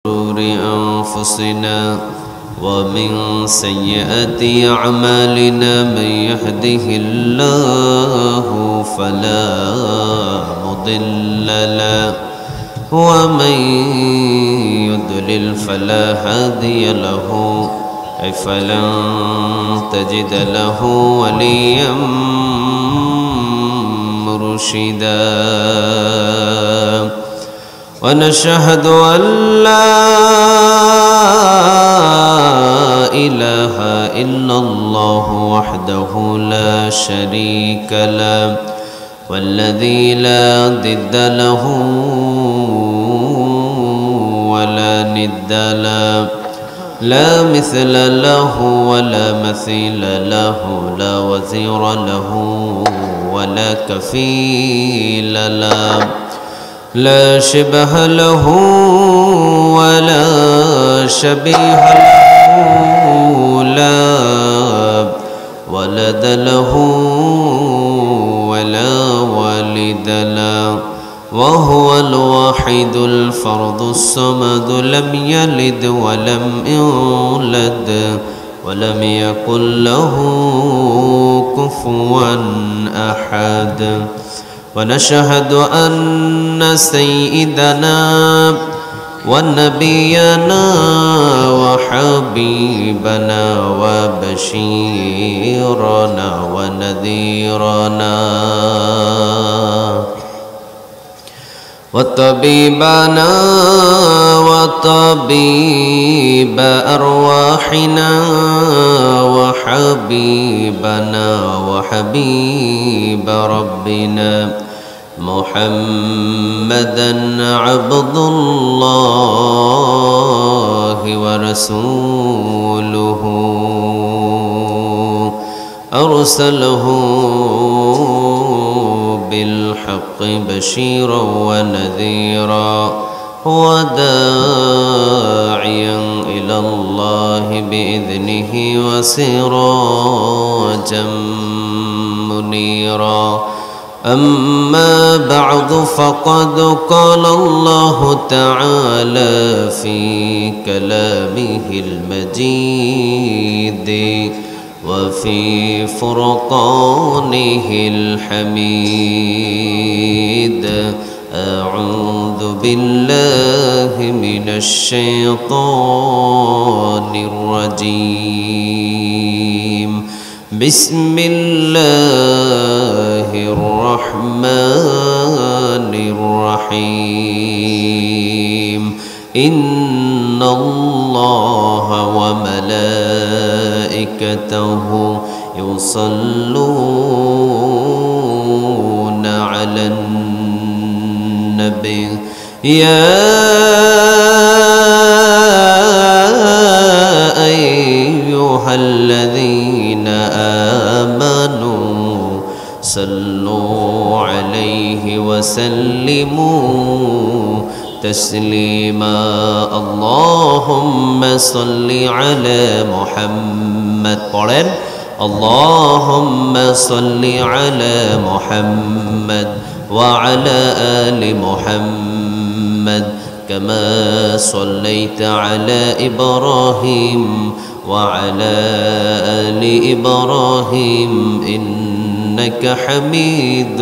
شرور أنفسنا ومن سيئات أعمالنا من يهده الله فلا مضل له ومن يضلل فلا هادي له فلن تجد له وليا مرشدا ونشهد أن لا إله إلا الله وحده لا شريك له والذي لا ضد له ولا ند له لا مثل له ولا مثيل له لا وزير له ولا كفيل له لا شبه له ولا شبيه له لا ولد له ولا والد له وهو الواحد الفرد الصمد لم يلد ولم يولد ولم يكن له كفوا أحد ونشهد أن سيدنا ونبينا وحبيبنا وبشيرنا ونذيرنا وطبيبنا وطبيب أرواحنا وحبيبنا وحبيب ربنا محمدا عبد الله ورسوله أرسله بالحق بشيرا ونذيرا وداعيا إلى الله بإذنه وسراجا منيرا أما بعد فقد قال الله تعالى في كلامه المجيد وفي فرقانه الحميد أعوذ بالله من الشيطان الرجيم بسم الله الرحمن الرحيم إن الله وملائكته يصلون على النبي يا أيها الذين آمنوا صلوا عليه وسلموا تسليما اللهم صل على محمد قرن اللهم صل على محمد وعلى آل محمد كما صليت على إبراهيم وعلى آل إبراهيم إنك حميد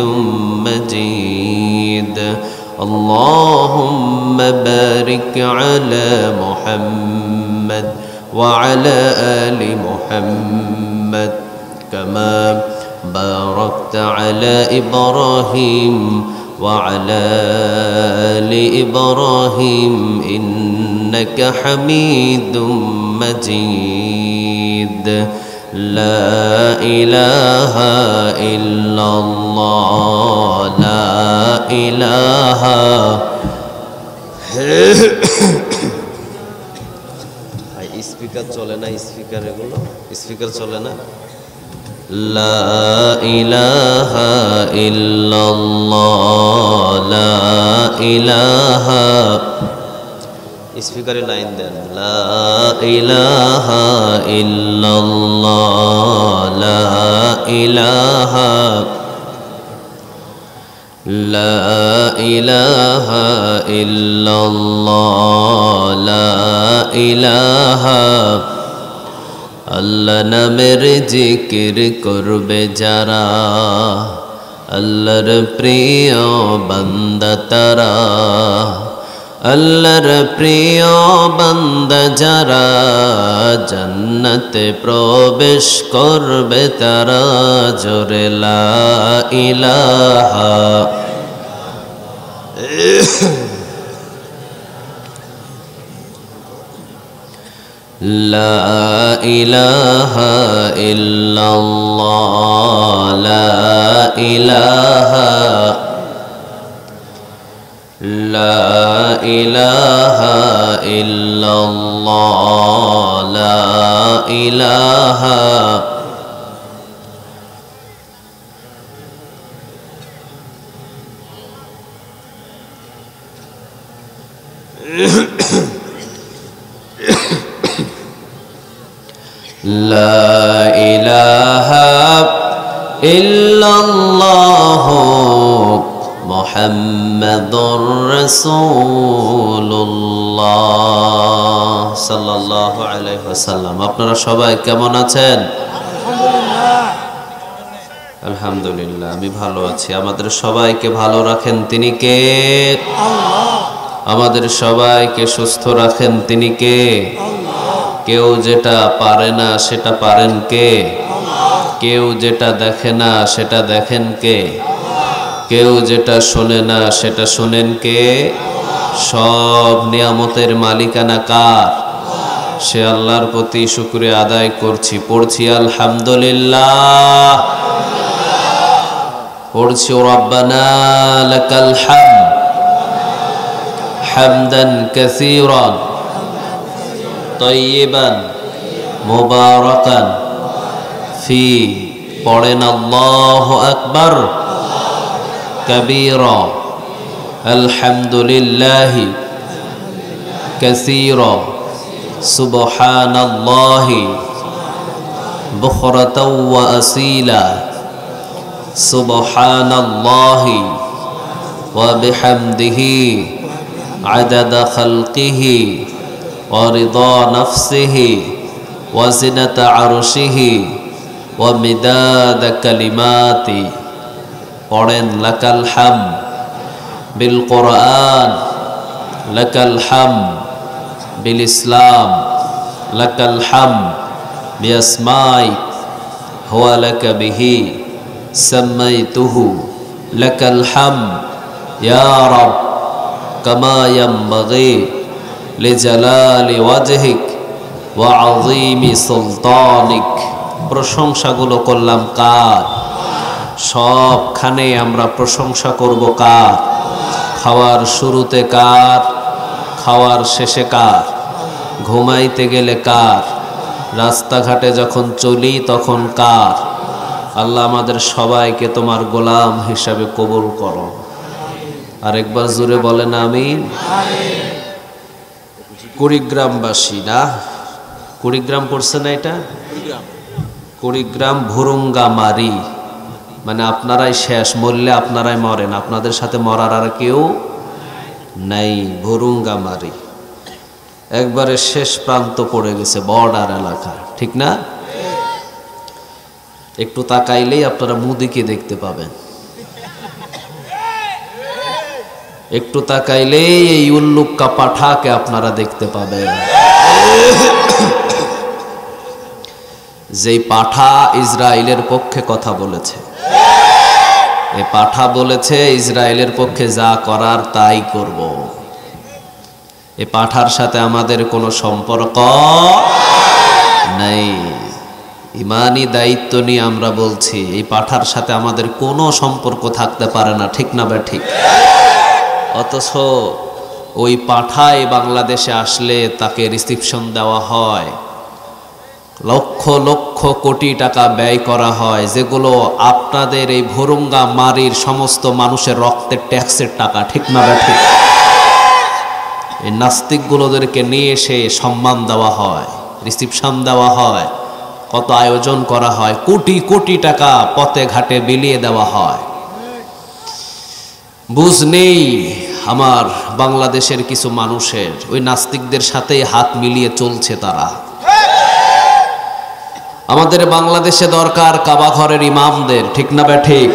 مجيد اللهم بارك على محمد وعلى آل محمد كما باركت على إبراهيم وعلى آل إبراهيم إنك حميد مجيد لا إله إلا الله لا إله speaker চলে না speaker এগুলো স্পিকার চলে না لا إله إلا الله لا إله স্পিকারে লাইন দেন লা ইলাহা ইল্লাল্লাহ লা ইলাহা লা ইলাহা ইল্লাল্লাহ লা ইলাহা আল্লাহ নামের জিকির করবে যারা আল্লাহর প্রিয় বান্দা তারা আল্লাহর প্রিয় বান্দা যারা জান্নাতে প্রবেশ করবে তারা জোরে লা ইলাহা লা ইলাহা ইল্লাল্লাহ লা ইলাহা লা ইলাহা ইল্লাল্লাহ লা ইলাহা লা ইলাহা ইল্লাল্লাহ মুহাম্মাদুর রাসূলুল্লাহ সাল্লাল্লাহু আলাইহি ওয়াসাল্লাম। আপনারা সবাই কেমন আছেন? আলহামদুলিল্লাহ, আমি ভালো আছি। আমাদের সবাইকে ভালো রাখেন তিনি কে? আল্লাহ। আমাদের সবাইকে সুস্থ রাখেন তিনি কে? কেউ যেটা পারে না সেটা পারেন কে? কেউ যেটা দেখে না সেটা দেখেন কে? কেউ যেটা শোনে না সেটা শোনেন কে? সব নিয়ামতের মালিকানা কার? সে আল্লাহর প্রতি শুকরিয়া আদায় করছি, পড়ছি আলহামদুলিল্লাহ, পড়ছি রব্বানা লাকাল হামদ হামদান কাসীরান তয়্যিবান মুবারাকান ফি। পড়েন আল্লাহু আকবার কবীরা আলহামদুলিল্লাহি কাসীরা সুবহানাল্লাহি বুকরাতাও ওয়া আসীলা সুবহানাল্লাহি ওয়া বিহামদিহি আদাদা খালকিহি ওয়া রিদা নাফসিহি ওয়া জিনাতা আরশিহি ওয়া মিদাদা কালিমাতি। পড়েন লাকাল হামদ বিল কোরআন লাকাল হামদ বিল ইসলাম লাকাল হামদ বিআসমাইক হুয়া লাকা বিহি সামাইতুহু লাকাল হামদ ইয়া রাব কামা ইয়ানবাগি লিজালালি ওয়াজহিক ওয়া আযীমি সুলতানিক। প্রশংসাগুলো করলাম কার? সবখানে আমরা প্রশংসা করব কার? খাওয়ার শুরুতে কার? খাওয়ার শেষে কার? ঘুমাইতে গেলে কার? রাস্তাঘাটে যখন চলি তখন কার? আল্লাহ আমাদের সবাইকে তোমার গোলাম হিসাবে কবুল করো। আরেকবার জোরে বলেন আমিন। কুড়িগ্রামবাসী না? কুড়িগ্রাম পড়ছে না এটা? কুড়িগ্রাম ভুরুঙ্গামারি, মানে আপনারাই শেষ, মরলে আপনারাই মরেন, আপনাদের সাথে মরার আর কেউ নাই। ভুরুঙ্গামারি একবারে শেষ প্রান্ত পড়ে গেছে, বর্ডার এলাকা, ঠিক না? একটু তাকাইলেই আপনারা মুদিকে দেখতে পাবেন, একটু তাকাইলেই এই উল্লুক্কা পাঠাকে আপনারা দেখতে পাবেন। যেই পাঠা ইসরায়েলের পক্ষে কথা বলেছে, এই পাঠা বলেছে ইসরায়েলের পক্ষে যা করার তাই করব। এই পাঠার সাথে আমাদের কোনো সম্পর্ক নাই। ইমানি দায়িত্ব নিয়ে আমরা বলছি, এই পাঠার সাথে আমাদের কোনো সম্পর্ক থাকতে পারে না, ঠিক না বে ঠিক? অথচ ওই পাঠায় বাংলাদেশে আসলে তাকে রিসিপশন দেওয়া হয়, লক্ষ লক্ষ কোটি টাকা ব্যয় করা হয়, যেগুলো আপনাদের এই ভুরুঙ্গা মারির সমস্ত মানুষের রক্তের ট্যাক্সের টাকা, ঠিক না ঠিক? এই নাস্তিকগুলোদেরকে নিয়ে এসে সম্মান দেওয়া হয়, রিসিপশন দেওয়া হয়, কত আয়োজন করা হয়, কোটি কোটি টাকা পথে ঘাটে বিলিয়ে দেওয়া হয়। বুঝ নেই আমার বাংলাদেশের কিছু মানুষের, ওই নাস্তিকদের সাথেই হাত মিলিয়ে চলছে তারা। আমাদের বাংলাদেশে দরকার কাবা ঘরের ইমামদের, ঠিক না ঠিক?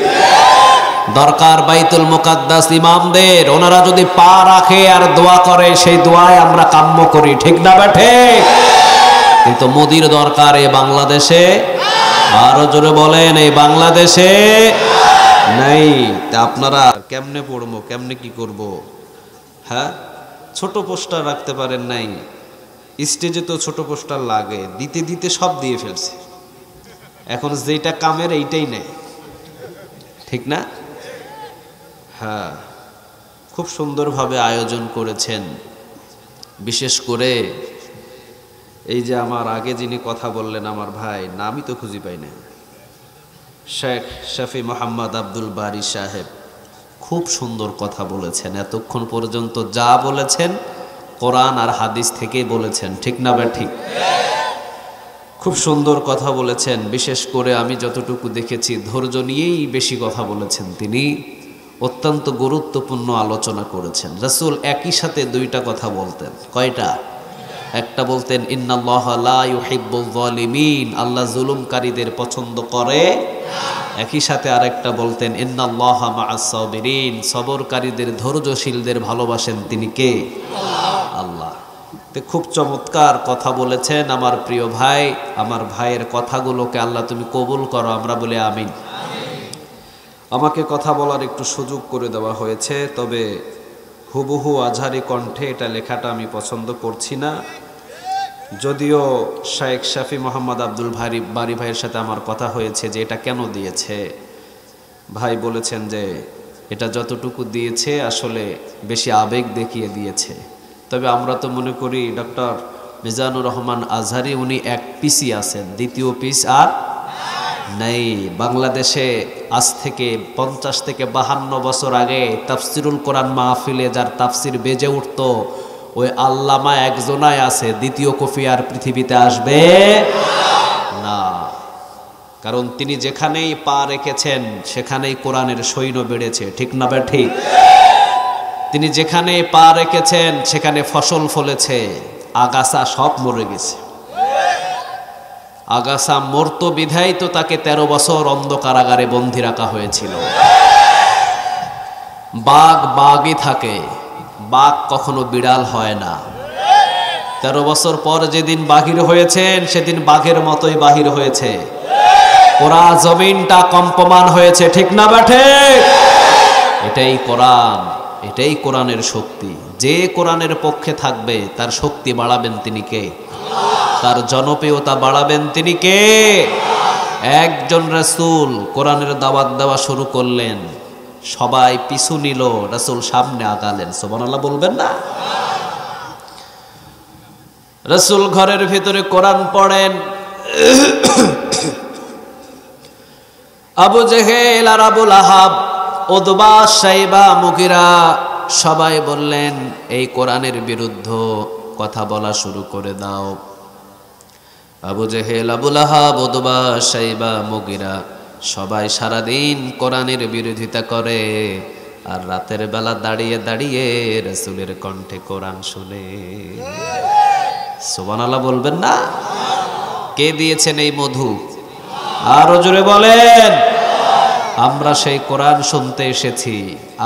দরকার বাইতুল মুকাদ্দাস ইমামদের, ওনারা যদি পা রাখে আর দোয়া করে সেই দোয়ায় আমরা কাম্য করি, ঠিক না ঠিক? কিন্তু মোদির দরকার এই বাংলাদেশে, আরো জোরে বলেন এই বাংলাদেশে নাই। তা আপনারা কেমনে পড়বো, কেমনে কি করব? হ্যাঁ, ছোট পোস্টার রাখতে পারেন নাই, স্টেজে তো ছোট পোস্টার লাগে, দিতে দিতে সব দিয়ে ফেলছে, এখন যেটা কামের এইটাই নেই, ঠিক না? হ্যাঁ, খুব সুন্দরভাবে আয়োজন করেছেন। বিশেষ করে এই যে আমার আগে যিনি কথা বললেন আমার ভাই, নামই তো খুঁজে পাই না, শেখ শফি মোহাম্মদ আব্দুল বারী সাহেব, খুব সুন্দর কথা বলেছেন। এতক্ষণ পর্যন্ত যা বলেছেন কোরআন আর হাদিস থেকেই বলেছেন, ঠিক না ঠিক? খুব সুন্দর কথা বলেছেন। বিশেষ করে আমি যতটুকু দেখেছি ধৈর্য নিয়েই বেশি কথা বলেছেন তিনি, অত্যন্ত গুরুত্বপূর্ণ আলোচনা করেছেন। রাসূল একই সাথে দুইটা কথা বলতেন। কয়টা? একটা বলতেন ইন্নাল্লাহা লা ইউহিব্বুয যালিমিন, আল্লাহ জুলুমকারীদের পছন্দ করে। একই সাথে আরেকটা বলতেন ইন্নাল্লাহা মা'আস সাবিরিন, সবরকারীদের, ধৈর্যশীলদের ভালোবাসেন তিনি কে? আল্লাহ। তো খুব চমৎকার কথা বলেছেন আমার প্রিয় ভাই। আমার ভাইয়ের কথাগুলোকে আল্লাহ তুমি কবুল করো, আমরা বলি আমিন। আমাকে কথা বলার একটু সুযোগ করে দেওয়া হয়েছে, তবে হুবহু আজহারি কণ্ঠে এটা লেখাটা আমি পছন্দ করছি না। যদিও শেখ শফি মোহাম্মদ আব্দুল বারী ভাইয়ের সাথে আমার কথা হয়েছে যে এটা কেন দিয়েছে, ভাই বলেছেন যে এটা যতটুকু দিয়েছে আসলে বেশি আবেগ দেখিয়ে দিয়েছে। তবে আমরা তো মনে করি ডক্টর মিজানুর রহমান আজহারি উনি এক পিসই আছেন, দ্বিতীয় পিস আর নেই। বাংলাদেশে আজ থেকে 50 থেকে 52 বছর আগে তাফসিরুল কোরআন মাহফিলে যার তাফসির বেজে উঠত, ওই আল্লামা একজনাই আছে, দ্বিতীয় কফি আর পৃথিবীতে আসবে না। কারণ তিনি যেখানেই পা রেখেছেন সেখানেই কোরআনের সৈন্য বেড়েছে, ঠিক না ঠিক? তিনি যেখানে পা রেখেছেন সেখানে ফসল ফলেছে, আগাছা সব মরে গেছে। আগাছা মর্ত বিধায় তো তাকে 13 বছর অন্ধকারাগারে বন্দী রাখা হয়েছিল। বাঘ বাঘই থাকে, বাঘ কখনো বিড়াল হয় না। 13 বছর পর যেদিন বাহির হয়েছেন সেদিন বাঘের মতোই বাহির হয়েছে, পুরা জমিনটা কম্পমান হয়েছে, ঠিক না বেঠে? এটাই কোরআন, এটাই কোরআনের শক্তি। যে কোরআনের পক্ষে থাকবে তার শক্তি বাড়াবেন তিনি কে? তার জনপ্রিয়তা বাড়াবেন তিনি কে? একজন রাসূল কোরআনের দাওয়াত দেওয়া শুরু করলেন, সবাই পিছু নিল, রাসূল সামনে আগালেন। সুবহানাল্লাহ বলবেন না? রাসূল ঘরের ভিতরে কোরআন পড়েন, আবু জেহেল আর আবু লাহাব, উতবা, শাইবা, মুগীরা সবাই বললেন এই কোরআনের বিরুদ্ধে কথা বলা শুরু করে দাও। আবু জেহেল, আবু লাহাব, উতবা, শাইবা, মুগীরা সবাই সারাদিন কোরআনের বিরোধিতা করে, আর রাতের বেলা দাঁড়িয়ে দাঁড়িয়ে রাসূলের কণ্ঠে কোরআন শুনে। সুবহানাল্লাহ বলবেন না? কে দিয়েছেন এই মধু? আরো জোরে বলেন। আমরা সেই কোরআন শুনতে এসেছি,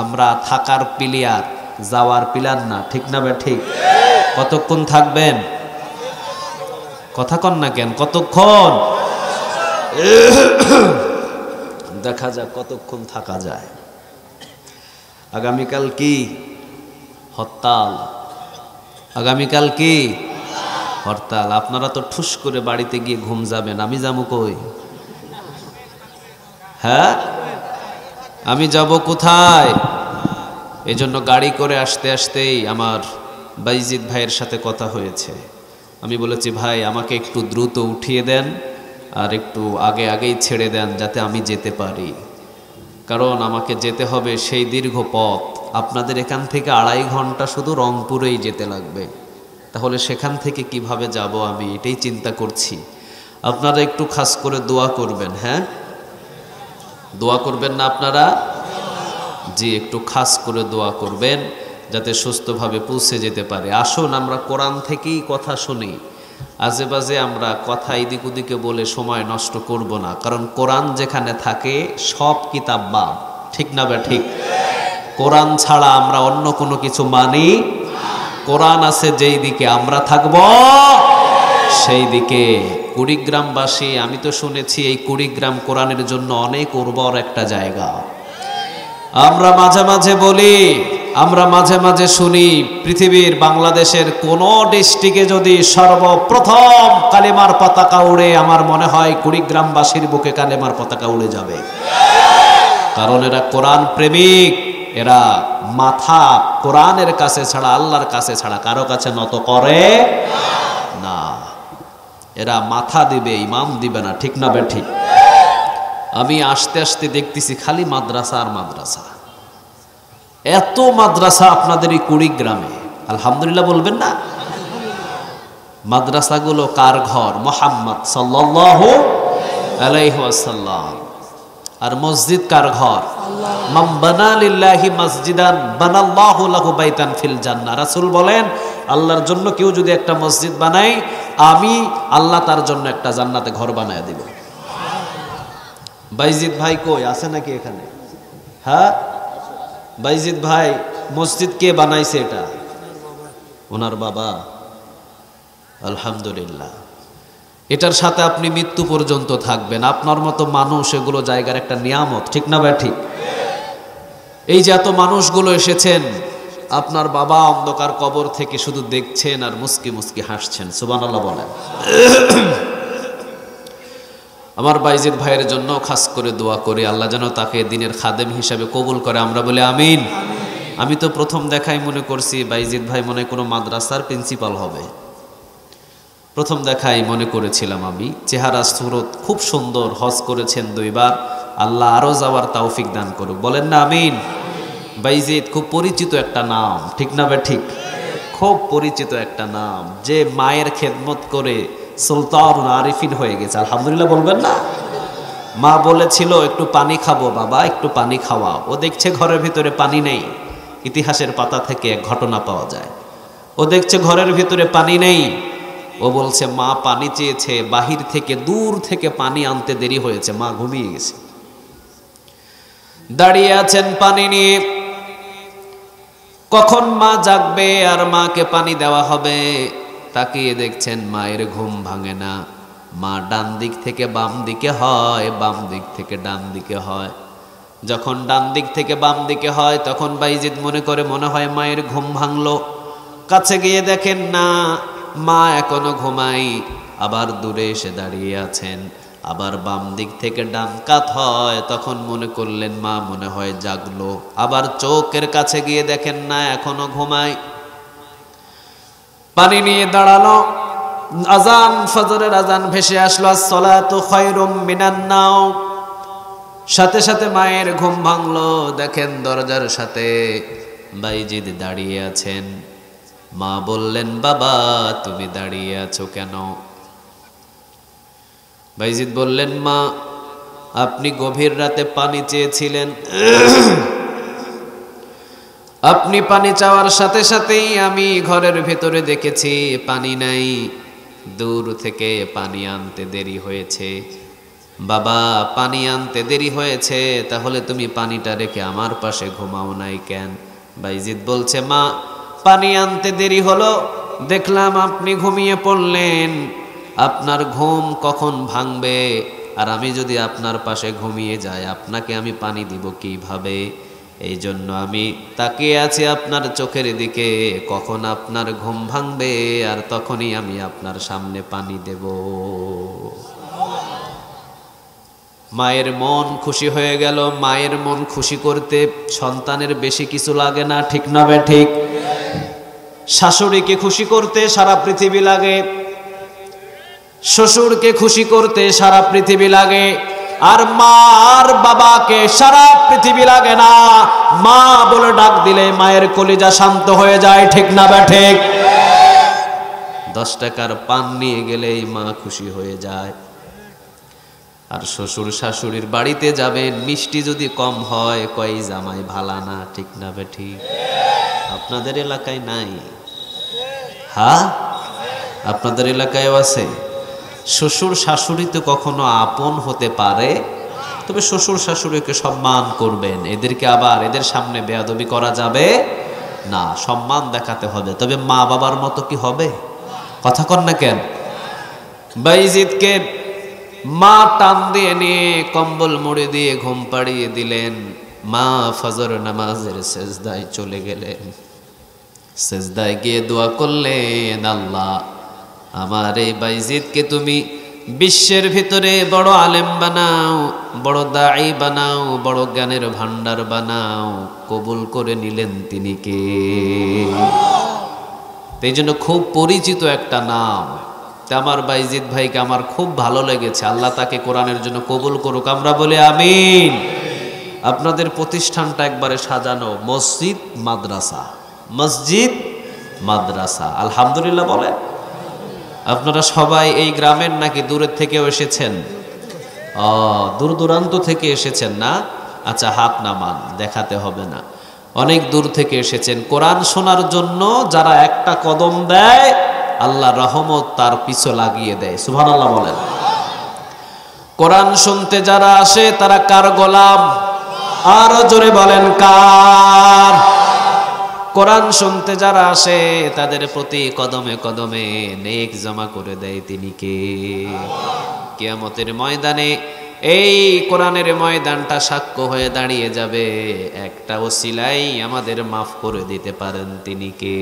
আমরা থাকার পিলিয়ার, যাওয়ার পিলার না, ঠিক না ঠিক? কতক্ষণ থাকবেন? কথা কন না কেন? কতক্ষণ? দেখা যাক কতক্ষণ থাকা যায়। আগামীকাল কি হরতাল? আগামীকাল কি হরতাল? আপনারা তো ঠুস করে বাড়িতে গিয়ে ঘুম যাবেন, আমি যাবো কই? হ্যাঁ, আমি যাব কোথায়? এজন্য গাড়ি করে আসতে আসতেই আমার বাইজিদ ভাইয়ের সাথে কথা হয়েছে। আমি বলেছি ভাই আমাকে একটু দ্রুত উঠিয়ে দেন আর একটু আগে আগেই ছেড়ে দেন যাতে আমি যেতে পারি, কারণ আমাকে যেতে হবে সেই দীর্ঘ পথ। আপনাদের এখান থেকে 2.5 ঘন্টা শুধু রংপুরেই যেতে লাগবে, তাহলে সেখান থেকে কিভাবে যাব আমি এটাই চিন্তা করছি। আপনারা একটু খাস করে দোয়া করবেন। হ্যাঁ, দোয়া করবেন না আপনারা? জি একটু খাস করে দোয়া করবেন যাতে সুস্থভাবে পৌঁছে যেতে পারে। আসুন আমরা কোরআন থেকেই কথা শুনি, আজে বাজে আমরা কথা এদিক ওদিকে বলে সময় নষ্ট করব না, কারণ কোরআন যেখানে থাকে সব কিতাব বাদ, ঠিক না বে ঠিক? কোরআন ছাড়া আমরা অন্য কোনো কিছু মানি, কোরআন আছে যেই দিকে আমরা থাকব সেই দিকে। কুড়িগ্রামবাসী, আমি তো শুনেছি এই কুড়িগ্রাম কোরআনের জন্য অনেক উর্বর একটা জায়গা। আমরা মাঝে মাঝে বলি, আমরা মাঝে মাঝে শুনি, পৃথিবীর বাংলাদেশের কোন ডিস্ট্রিক্টে যদি সর্বপ্রথম কালেমার পতাকা উড়ে, আমার মনে হয় কুড়িগ্রামবাসীর বুকে কালেমার পতাকা উড়ে যাবে। কারণ এরা কোরআন প্রেমিক, এরা মাথা কোরআনের কাছে ছাড়া, আল্লাহর কাছে ছাড়া কারো কাছে নত করে না। এরা মাথা দিবে, ইমাম দিবে না, ঠিক না বে ঠিক? আমি আসতে আসতে দেখতেছি খালি মাদ্রাসা আর মাদ্রাসা, এত মাদ্রাসা আপনাদের এই কুড়িগ্রামে। আলহামদুলিল্লাহ বলবেন না? মাদ্রাসাগুলো কার ঘর? মুহাম্মদ সাল্লাল্লাহু আলাইহি ওয়াসাল্লাম। আর মসজিদ কার ঘর? মান বানা লিল্লাহি মসজিদান বানাল্লাহু লাহু বাইতান ফিল জান্নাহ। রাসূল বলেন, আল্লাহর জন্য কেউ যদি একটা মসজিদ বানায়, আমি আল্লাহ তার জন্য একটা জান্নাতে ঘর বানায় দিব। বাইজিদ ভাই কই আছে নাকি এখানে? হ্যাঁ বাইজিদ ভাই, মসজিদ কে বানাইছে? এটা ওনার বাবা। আলহামদুলিল্লাহ। এটার সাথে আপনি মৃত্যু পর্যন্ত থাকবেন। আপনার মতো মানুষ এগুলো জায়গার একটা নিয়ামত, ঠিক না ভাই ঠিক? এই যে এত মানুষগুলো এসেছেন, আপনার বাবা অন্ধকার কবর থেকে শুধু দেখছেন আর মুস্কি মুস্কি হাসছেন। সুবহানাল্লাহ বলেন। আমার বাইজিদ ভাইয়ের জন্য খাস করে দোয়া করি, আল্লাহ যেন তাকে দিনের খাদেম হিসাবে কবুল করে। আমরা বলি আমিন। আমি তো প্রথম দেখাই মনে করছি বাইজিদ ভাই মনে কোনো মাদ্রাসার প্রিন্সিপাল হবে। প্রথম দেখাই মনে করেছিলাম আমি। চেহারা সুরত খুব সুন্দর, হজ করেছেন 2 বার, আল্লাহ আরো যাওয়ার তৌফিক দান করুক। বলেন না আমিন? বাইজিদ খুব পরিচিত একটা নাম, ঠিক না বে ঠিক? খুব পরিচিত একটা নাম, যে মায়ের খেদমত করে সুলতানুল আরিফিন হয়ে গেছে। আলহামদুলিল্লাহ বলবেন না? মা বলেছিল একটু পানি খাবো বাবা, একটু পানি খাওয়া। ও দেখছে ঘরের ভিতরে পানি নেই, ইতিহাসের পাতা থেকে এক ঘটনা পাওয়া যায়। ও দেখছে ঘরের ভিতরে পানি নেই, ও বলছে মা পানি চেয়েছে, বাহির থেকে দূর থেকে পানি আনতে দেরি হয়েছে, মা ঘুমিয়ে গেছে। দাঁড়িয়ে আছেন পানি নিয়ে, কখন মা জাগবে আর মাকে পানি দেওয়া হবে। তাকিয়ে দেখছেন মায়ের ঘুম ভাঙে না। মা ডান দিক থেকে বাম দিকে হয়, বাম দিক থেকে ডান দিকে হয়। যখন ডান দিক থেকে বাম দিকে হয় তখন বাইজিদ মনে করে মনে হয় মায়ের ঘুম ভাঙলো। কাছে গিয়ে দেখেন না, মা এখনো ঘুমাই। আবার দূরে এসে দাঁড়িয়ে আছেন, আবার বাম দিক থেকে ডান কাত হয়, তখন মনে করলেন মা মনে হয় জাগলো। আবার চোখের কাছে গিয়ে দেখেন না, এখনো ঘুমাই। পানি নিয়ে দাঁড়ালো, আজান, ফজরের আজান ভেসে আসলো, আসসালাতু খায়রুম মিনান নাওম। সাথে সাথে মায়ের ঘুম ভাঙলো। দেখেন দরজার সাথে বাইজিদ দাঁড়িয়ে আছেন। মা বললেন, বাবা তুমি দাঁড়িয়ে আছো কেন? বাইজিদ বললেন, মা আপনি গভীর রাতে পানি চেয়েছিলেন, আপনি পানি চাওয়ার সাথে সাথেই আমি ঘরের ভেতরে দেখেছি পানি নাই, দূর থেকে পানি আনতে দেরি হয়েছে। বাবা পানি আনতে দেরি হয়েছে, তাহলে তুমি পানিটা রেখে আমার পাশে ঘুমাও নাই কেন? বাইজিদ বলছে, মা পানি আনতে দেরি হলো, দেখলাম আপনি ঘুমিয়ে পড়লেন, আপনার ঘুম কখন ভাঙবে? আর আমি যদি আপনার পাশে ঘুমিয়ে যাই, আপনাকে আমি পানি দিব কিভাবে? এই জন্য আমি তাকিয়ে আছি আপনার চোখের দিকে, কখন আপনার ঘুম ভাঙবে আর তখনই আমি আপনার সামনে পানি দেব। মায়ের মন খুশি হয়ে গেল। মায়ের মন খুশি করতে সন্তানের বেশি কিছু লাগে না, ঠিক না বে ঠিক? শাশুড়িকে খুশি করতে সারা পৃথিবী লাগে, শ্বশুরকে খুশি করতে সারা পৃথিবী লাগে, আর মা আর বাবাকে সারা পৃথিবী লাগে না। মা বলে ডাক দিলে মায়ের কলিজা শান্ত হয়ে যায়, ঠিক না বে ঠিক? 10 টাকার পান নিয়ে গেলেই মা খুশি হয়ে যায়। আর শ্বশুর শাশুড়ির বাড়িতে যাবেন, মিষ্টি যদি কম হয় কয় জামাই ভালা না, ঠিক না বেঠি? আপনাদের এলাকায় নাই? হ্যাঁ, আপনাদের এলাকায়ও আছে। শ্বশুর শাশুড়ি তো কখনো আপন হতে পারে, তবে শ্বশুর শাশুড়িকে সম্মান করবেন, এদেরকে আবার এদের সামনে বেয়াদবি করা যাবে না, সম্মান দেখাতে হবে। তবে মা বাবার মতো কি হবে? কথা কন না কেন? বাইজিদকে মা টান দিয়ে নিয়ে কম্বল মুড়ে দিয়ে ঘুম পাড়িয়ে দিলেন। মা ফজর নামাজের সেজদায় চলে গেলেন। সেজদায় গিয়ে দোয়া করলেন, আল্লাহ আমার এই বাইজিদকে তুমি বিশ্বের ভিতরে বড় আলেম বানাও, বড় দাঈ বানাও, বড় জ্ঞানের ভান্ডার বানাও। কবুল করে নিলেন তিনি কে? এই জন্য খুব পরিচিত একটা নাম। আমার বাইজিদ ভাইকে আমার খুব ভালো লেগেছে, আল্লাহ তাকে কোরআনের জন্য কবুল করুক, আমরা বলি আমিন। আপনাদের প্রতিষ্ঠানটা একবারে সাজানো, মসজিদ মাদ্রাসা, মসজিদ মাদ্রাসা, আলহামদুলিল্লাহ বলে। আপনারা সবাই এই গ্রামের নাকি দূরের থেকেও এসেছেন? দূর দূরান্ত থেকে এসেছেন না? আচ্ছা, হাত নামান, দেখাতে হবে না। অনেক দূর থেকে এসেছেন কোরআন শোনার জন্য। যারা একটা কদম দেয় আল্লাহ রহমত তার পিছু লাগিয়ে দেয়, সুবহানাল্লাহ বলেন। কোরআন শুনতে যারা আসে তারা কার গোলাম? আরো জোরে বলেন, কার? কোরআন শুনতে যারা আসে তাদের প্রতি কদমে কদমে নেক জমা করে দেয় তিনি কে? কিয়ামতের ময়দানে এই কোরআনের ময়দানটা সাক্ষ্য হয়ে দাঁড়িয়ে যাবে, একটা ওসিলাই আমাদের মাফ করে দিতে পারেন তিনি কে?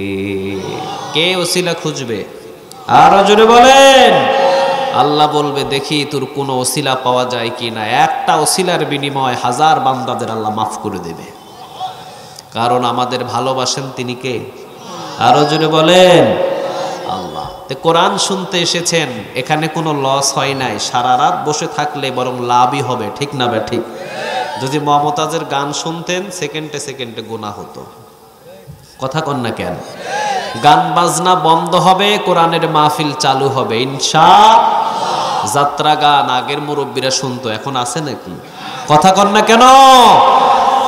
কে ওসিলা খুঁজবে? আরো জোরে বলেন। আল্লাহ বলবে, দেখি তোর কোনো ওসিলা পাওয়া যায় কিনা। একটা ওসিলার বিনিময়ে হাজার বান্দাদের আল্লাহ মাফ করে দেবে, কারণ আমাদের ভালোবাসেন তিনি কে? আরো জোরে বলেন, আল্লাহ। কোরআন শুনতে এসেছেন, এখানে কোনো লস হয় নাই, সারা রাত বসে থাকলে বরং লাভই হবে, ঠিক না বে ঠিক? যদি মমতাজের গান শুনতেন সেকেন্ডে সেকেন্ডে গুনাহ হতো। কথা কন না কেন? গান বাজনা বন্ধ হবে, কোরআনের মাহফিল চালু হবে ইনশাআল্লাহ। যাত্রা গান আগের মুরব্বীরা শুনতো, এখন আছে নাকি? কথা কন না কেন?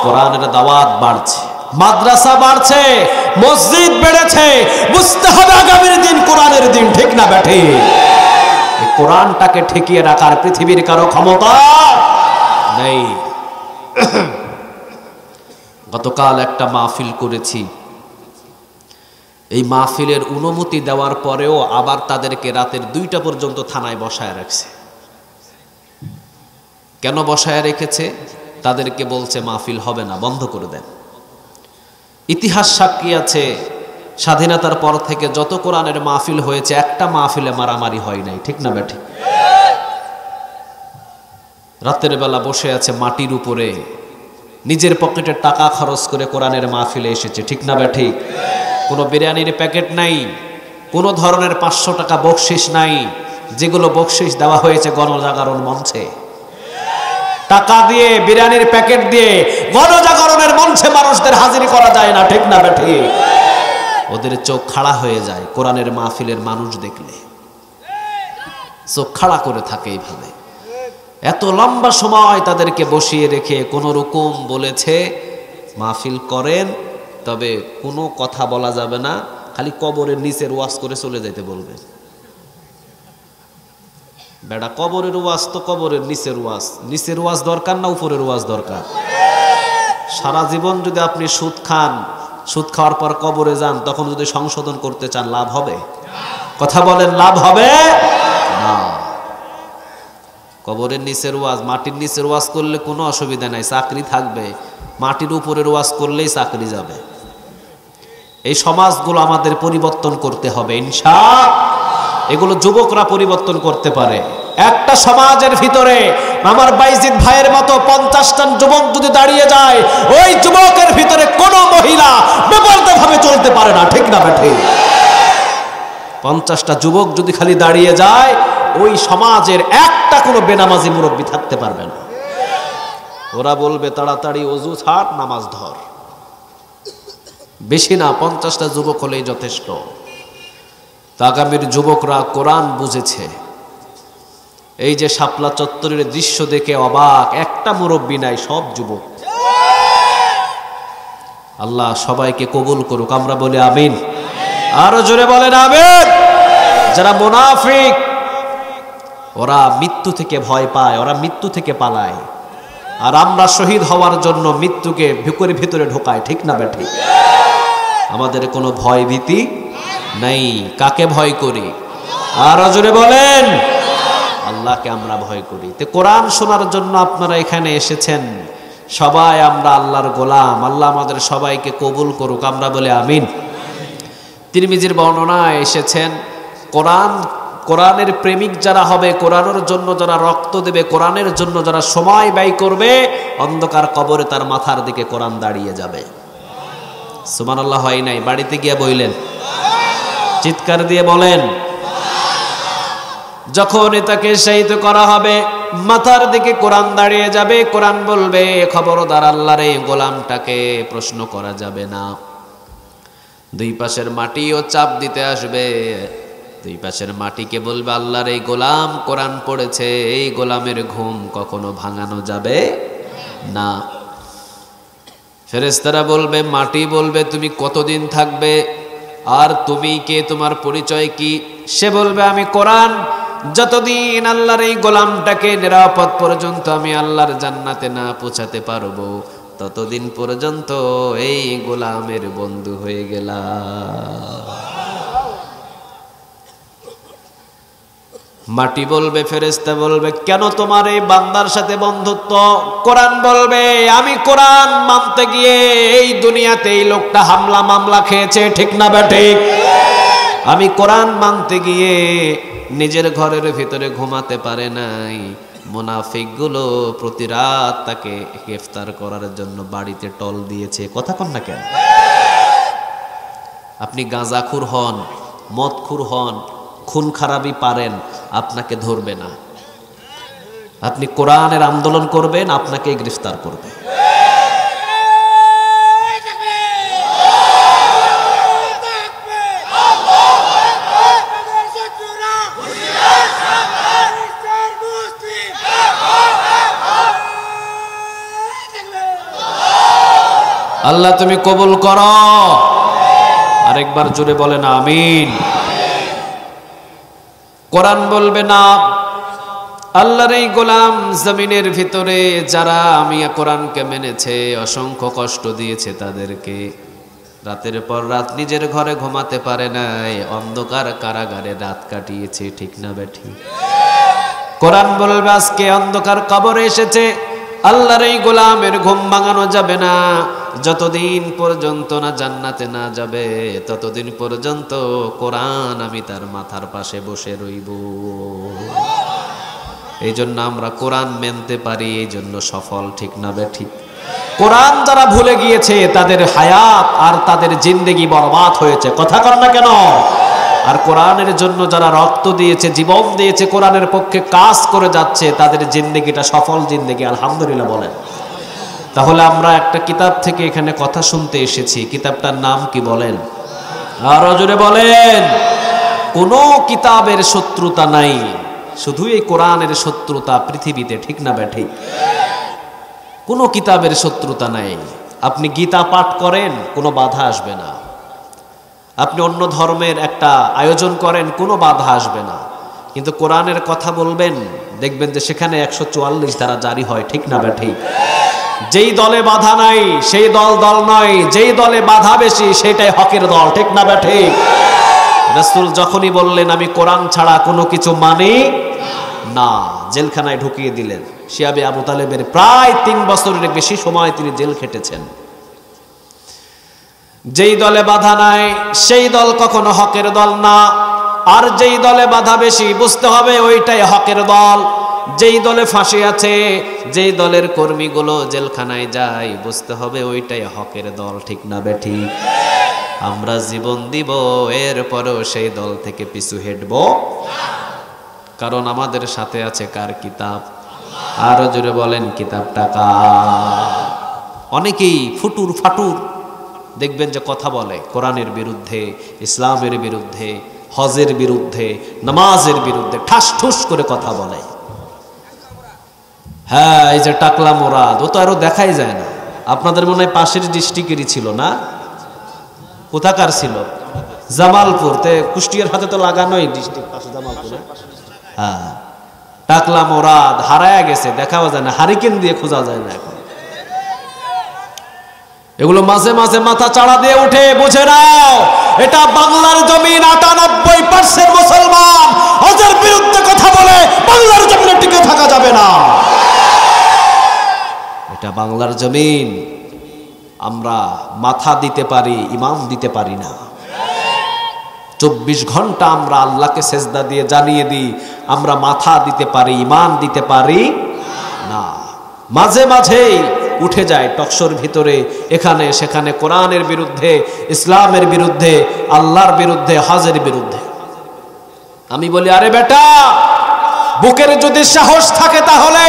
কোরআনের দাওয়াত বাড়ছে, মাদ্রাসা বাড়ছে, মসজিদ বেড়েছে। বুঝতে হবে আগামীর দিন কোরআনের দিন, ঠিক না বেঠি? এই কোরআনটাকে ঠেকিয়ে রাখার পৃথিবীর কারো ক্ষমতা নেই। গতকাল একটা মাহফিল করেছি, এই মাহফিলের অনুমতি দেওয়ার পরেও আবার তাদেরকে রাতের 2টা পর্যন্ত থানায় বসায় রাখছে। কেন বসায় রেখেছে? তাদেরকে বলছে মাহফিল হবে না, বন্ধ করে দেন। ইতিহাস সাক্ষী আছে, স্বাধীনতার পর থেকে যত কোরআনের মাহফিল হয়েছে একটা মাহফিলে মারামারি হয় নাই, ঠিক না বেঠি? রাতের বেলা বসে আছে মাটির উপরে, নিজের পকেটের টাকা খরচ করে কোরআনের মাহফিলে এসেছে, ঠিক না বেঠি? কোনো বিরিয়ানির প্যাকেট নাই, কোনো ধরনের 500 টাকা বকশিশ নাই, যেগুলো বকশিশ দেওয়া হয়েছে গণজাগরণ মঞ্চে। টাকা দিয়ে, বিরিয়ানির প্যাকেট দিয়ে গণজাগরণের মঞ্চে মানুষদের হাজিরি করা যায় না, ঠিক না বেঠি? ওদের চোখ খাড়া হয়ে যায় কোরআনের মাহফিলের মানুষ দেখলে, চোখ খাড়া করে থাকে এইভাবে। এত লম্বা সময় তাদেরকে বসিয়ে রেখে কোন রকম বলেছে মাহফিল করেন, তবে কোনো কথা বলা যাবে না, খালি কবরের নিচের ওয়াজ করে চলে যেতে বলবে। বেটা, কবরের ওয়াজ তো কবরের নিচের ওয়াজ, নিচের ওয়াজ দরকার না উপরের ওয়াজ দরকার? সারা জীবন যদি আপনি সুদ খান, সুদ খাওয়ার পর কবরে যান, তখন যদি সংশোধন করতে চান লাভ হবে? কথা বলেন, লাভ হবে না। কবরের নিচের ওয়াজ, মাটির নিচের ওয়াজ করলে কোনো অসুবিধা নাই, চাকরি থাকবে। মাটির উপরের ওয়াজ করলেই চাকরি যাবে। এই সমাজগুলো আমাদের পরিবর্তন করতে হবে ইনশাআল্লাহ। এগুলো যুবকরা পরিবর্তন করতে পারে। একটা সমাজের ভিতরে আমার বাইজিদ ভাইয়ের মতো 50টা যুবক যদি দাঁড়িয়ে যায়, ওই যুবকের ভিতরে কোনো মহিলা বেপরোয়াভাবে চলতে পারে না, ঠিক না বেঠি? 50টা যুবক যদি খালি দাঁড়িয়ে যায়, ওই সমাজের একটা কোনো বেনামাজি মুরব্বী থাকতে পারবে না। ওরা বলবে তাড়াতাড়ি ওযু ছাড়, নামাজ ধর। বেশি না, 50টা যুবক হলেই যথেষ্ট। আগামীর যুবকরা কোরআন বুঝেছে, এই যে শাপলা চত্বরের দৃশ্য দেখে অবাক, একটা মুরব্বী নাই, সব যুবক। আল্লাহ সবাইকে কবুল করুক, আমরা বলি আমিন। আরো জোরে বলেন আমিন। যারা মুনাফিক, ওরা মৃত্যু থেকে ভয় পায়, ওরা মৃত্যু থেকে পালায়, আর আমরা শহীদ হওয়ার জন্য মৃত্যুকে ভিতরে ভিতরে ঢোকায়, ঠিক না বেঠি? আমাদের কোনো ভয় ভীতি নাই। কাকে ভয় করি? আরো জোরে বলেন। আল্লাহকে আমরা ভয় করি। তো কোরআন শোনার জন্য আপনারা এখানে এসেছেন, সবাই আমরা আল্লাহর গোলাম। আল্লাহ আমাদের সবাইকে কবুল করুক, আমরা বলে আমিন। তিরমিজির বর্ণনায় এসেছেন, কোরআনের প্রেমিক যারা হবে, কোরআনের জন্য যারা রক্ত দেবে, কোরআনের জন্য যারা সময় ব্যয় করবে, অন্ধকার কবরে তার মাথার দিকে কোরআন দাঁড়িয়ে যাবে। সুবহানাল্লাহ হয় নাই? বাড়িতে গিয়ে বললেন, চিৎকার দিয়ে বলেন। যখন তাকে শায়িত করা হবে, মাথার দিকে কোরআন দাঁড়িয়ে যাবে। কোরআন বলবে, খবরদার আল্লাহর এই গোলামটাকে প্রশ্ন করা যাবে না। দুই পাশের মাটিও চাপ দিতে আসবে। দুই পাশের মাটিকে বলবে, আল্লাহর এই গোলাম কোরআন পড়েছে, এই গোলামের ঘুম কখনো ভাঙানো যাবে না। ফেরেশতারা বলবে, মাটি বলবে, তুমি কতদিন থাকবে, আর তুমি কে, তোমার পরিচয় কি? সে বলবে, আমি কোরআন। যতদিন আল্লাহর এই গোলামটাকে নিরাপদ পর্যন্ত আমি আল্লাহর জান্নাতে না পৌঁছাতে পারবো, ততদিন পর্যন্ত এই গোলামের বন্ধু হয়ে গেলাম। মাটি বলবে, ফেরেশতা বলবে, কেন তোমার এই বান্দার সাথে বন্ধুত্ব? কোরআন বলবে, আমি কোরআন মানতে গিয়ে এই দুনিয়াতে এই লোকটা হামলা মামলা খেয়েছে, ঠিক না বেঠিক? আমি কোরআন মানতে গিয়ে নিজের ঘরের ভিতরে ঘুমাতে পারে নাই। মুনাফিকগুলো প্রতি রাত তাকে গ্রেফতার করার জন্য বাড়িতে টল দিয়েছে। কথা কন না কেন? আপনি গাঁজাখুর হন, মদখুর হন, খুন খারাপি পারেন, আপনাকে ধরবে না। আপনি কোরআনের আন্দোলন করবেন, আপনাকে গ্রেফতার করবে। আল্লাহ তুমি কবুল করো। আরেকবার জোরে বলেন আমিন। কোরআন বলবে না, আল্লাহর এই গোলাম জমিনের ভিতরে যারা আমি কোরআনকে মেনেছে, অসংখ্য কষ্ট দিয়েছে তাদেরকে, রাতের পর রাত নিজের ঘরে ঘুমাতে পারে নাই, অন্ধকার কারাগারে রাত কাটিয়েছে, ঠিক না বেঠি? কোরআন বলবে, আজকে অন্ধকার কবরে এসেছে, আল্লাহর এই গোলামের ঘুম ভাঙানো যাবে না। যতদিন পর্যন্ত না জান্নাতে না যাবে, ততদিন পর্যন্ত কোরআন আমি তার মাথার পাশে বসে রইব। এই জন্য আমরা কোরআন মানতে পারি, এই জন্য সফল, ঠিক না বেঠিক? কোরআন যারা ভুলে গিয়েছে, তাদের হায়াত আর তাদের জিন্দেগি বরবাদ হয়েছে। কথা কর না কেন? আর কোরআনের জন্য যারা রক্ত দিয়েছে, জীবন দিয়েছে, কোরআনের পক্ষে কাজ করে যাচ্ছে, তাদের জিন্দেগিটা সফল জিন্দেগি। আলহামদুলিল্লাহ বলেন। তাহলে আমরা একটা কিতাব থেকে এখানে কথা শুনতে এসেছি। কিতাবটার নাম কি বলেন? আরো জোরে বলেন। কোনো কিতাবের শত্রুতা নাই, শুধু এই কোরআনের শত্রুতা পৃথিবীতে, ঠিক না বেঠিক? কোনো কিতাবের শত্রুতা নাই। আপনি গীতা পাঠ করেন, কোনো বাধা আসবে না। আপনি অন্য ধর্মের একটা আয়োজন করেন, কোনো বাধা আসবে না। কিন্তু কোরআনের কথা বলবেন, দেখবেন যে সেখানে 144 ধারা জারি হয়, ঠিক না বেঠিক? যেই দলে বাধা নাই সেই দল দল নয়, যেই দলে বাধা বেশি সেটাই হকের দল, ঠিক না বেঠিক? রাসূল যখনই বললেন আমি কোরআন ছাড়া কোনো কিছু মানি না, জেলখানায় ঢুকিয়ে দিলেন। শিয়াবে আবু তালেবের প্রায় 3 বছরের বেশি সময় তিনি জেল খেটেছেন। যেই দলে বাধা নাই সেই দল কখনো হকের দল না, আর যেই দলে বাধা বেশি বুঝতে হবে ওইটাই হকের দল। যেই দলে ফাঁসি আছে, যেই দলের কর্মীগুলো জেলখানায় যায়, বুঝতে হবে ওইটাই হকের দল, ঠিক না বেঠিক? আমরা জীবন দিব, এরপরেও সেই দল থেকে পিছু হেঁটব, কারণ আমাদের সাথে আছে কার কিতাব? আরো জোরে বলেন, কিতাবটা কার? অনেকেই ফুটুর ফাটুর দেখবেন যে কথা বলে কোরআনের বিরুদ্ধে, ইসলামের বিরুদ্ধে, হজের বিরুদ্ধে, নামাজের বিরুদ্ধে, ঠাস ঠুস করে কথা বলে। হ্যাঁ, এই যে টাকলা মোরাদ, ও তো আরো দেখাই যায় না। আপনাদের মনে হয় পাশের ডিস্ট্রিক্টেরই ছিল না? কোথাকার ছিল? জামালপুর। তে কুষ্টিয়ার হাতে তো লাগানোই ডিস্ট্রিক্ট পাশে জামালপুর। হ্যাঁ, টাকলা মোরাদ হারায়া গেছে, দেখাও যায় না, হারিকেন দিয়ে খোঁজা যায় না এখন। এগুলো মাঝে মাঝে মাথা চাড়া দিয়ে উঠে, বুঝে নাও এটা বাংলার জমিন। 98% মুসলমান হজের বিরুদ্ধে কথা বলে বাংলার জমিনে টিকে থাকা যাবে না। এটা বাংলার জমিন। আমরা মাথা দিতে পারি, ইমান দিতে পারি না। 24 ঘন্টা আমরা আল্লাহকে সেজদা দিয়ে জানিয়ে দিই আমরা মাথা দিতে পারি, ইমান দিতে পারি না। মাঝে মাঝেই উঠে যায় টকশোর ভিতরে, এখানে সেখানে, কোরআনের বিরুদ্ধে, ইসলামের বিরুদ্ধে, আল্লাহর বিরুদ্ধে, হজের বিরুদ্ধে। আমি বলি, আরে বেটা, বুকের যদি সাহস থাকে তাহলে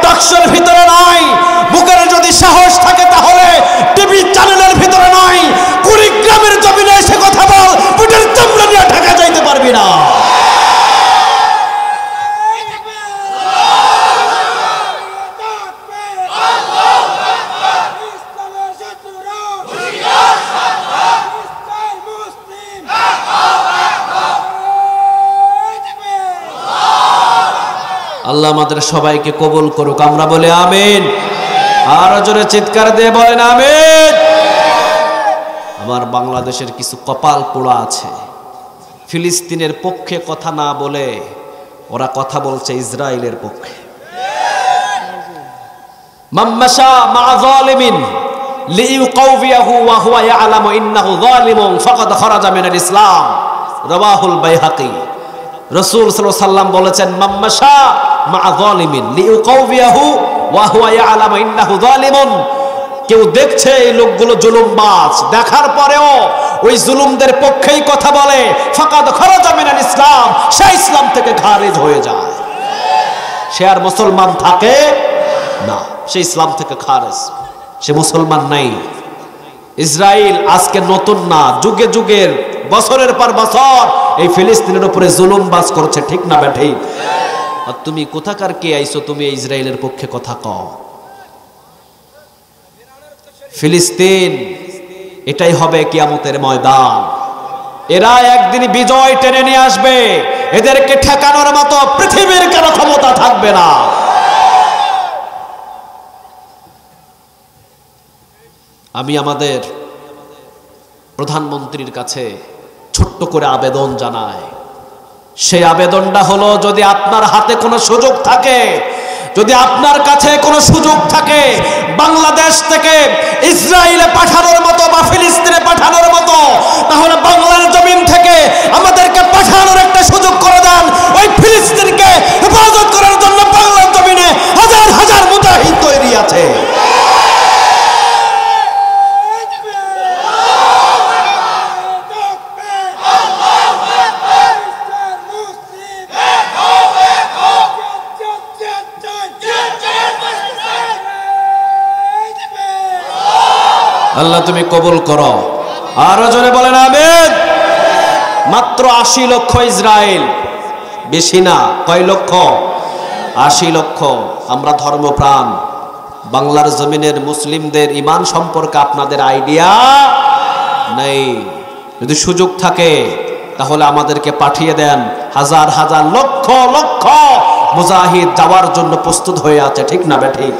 টকশোর ভিতরে নয়, বুকের যদি সাহস থাকে তাহলে টিভি চ্যানেলের ভিতরে নয়, কুড়িগ্রামের জমিনে এসে কথা বল, বুকের চামড়া নিয়ে ঢাকা যাইতে পারবি না। আল্লাহ আমাদের সবাইকে কবুল করুক, আমরা বলে আমিন। আর জোরে চিৎকার দিয়ে বলেন আমিন। আমার বাংলাদেশের কিছু কপাল পোড়া আছে, ফিলিস্তিনের পক্ষে কথা না বলে ওরা কথা বলছে ইসরায়েলের পক্ষে। মাম্মাশা মা যালিমিন লিইউকাউবিয়াহু ওয়া হুয়া ইয়ালামু ইন্নাহু যালিমুন ফাকাদ খারাজা মিনাল ইসলাম, রাওয়াহুল বাইহাকি। রাসূল সাল্লাল্লাহু আলাইহি সাল্লাম বলেছেন, মাম্মাশা মা যালিমিন লিইউকাউবিয়াহু ওয়া হুয়া ইয়ালামু ইন্নাহু যালিমুন। কেউ দেখছে এই লোকগুলো জুলুমবাজ, দেখার পরেও ওই জুলুমদের পক্ষেই কথা বলে, ফাকাদ খারাজা মিনাল ইসলাম, সে ইসলাম থেকে খারিজ হয়ে যায়, সে আর মুসলমান থাকে না, সে ইসলাম থেকে খারিজ, সে মুসলমান নাই। ইসরায়েল আজকে নতুন না, যুগে যুগের, বছরের পর বছর এই ফিলিস্তিনের উপরে জুলুমবাজ করছে, ঠিক না বেঠিক? আর তুমি কোথাকার কে আইছো, তুমি ইসরায়েলের পক্ষে কথা কও? ফিলিস্তিন এটাই হবে কিয়ামতের ময়দান। এরা একদিন বিজয় টেনে নিয়ে আসবে, এদেরকে ঠেকানোর মতো পৃথিবীর কারো ক্ষমতা থাকবে না। আমি আমাদের প্রধানমন্ত্রীর কাছে ছোট্ট করে আবেদন জানাই। সেই আবেদনটা হলো, যদি আপনার হাতে কোনো সুযোগ থাকে, যদি আপনার কাছে কোনো সুযোগ থাকে বাংলাদেশ থেকে ইসরায়েলে পাঠানোর মতো বা ফিলিস্তিনে পাঠানোর মতো, তাহলে বাংলার জমিন থেকে আমাদেরকে পাঠানোর একটা সুযোগ করে দেন। ওই ফিলিস্তিনকে হেফাজত করার জন্য বাংলার জমিনে হাজার হাজার মুজাহিদ তৈরি আছে। আল্লাহ তুমি কবুল করো, আরো জোরে বলেন আমিন। মাত্র 80 লক্ষ ইসরায়েল, বেশি না। কয় লক্ষ? 80 লক্ষ। আমরা ধর্মপ্রাণ, বাংলার জমিনের মুসলিমদের ঈমান সম্পর্কে আপনাদের আইডিয়া নেই। যদি সুযোগ থাকে তাহলে আমাদেরকে পাঠিয়ে দেন। হাজার হাজার লক্ষ লক্ষ মুজাহিদ যাওয়ার জন্য প্রস্তুত হয়ে আছে, ঠিক না বেঠিক?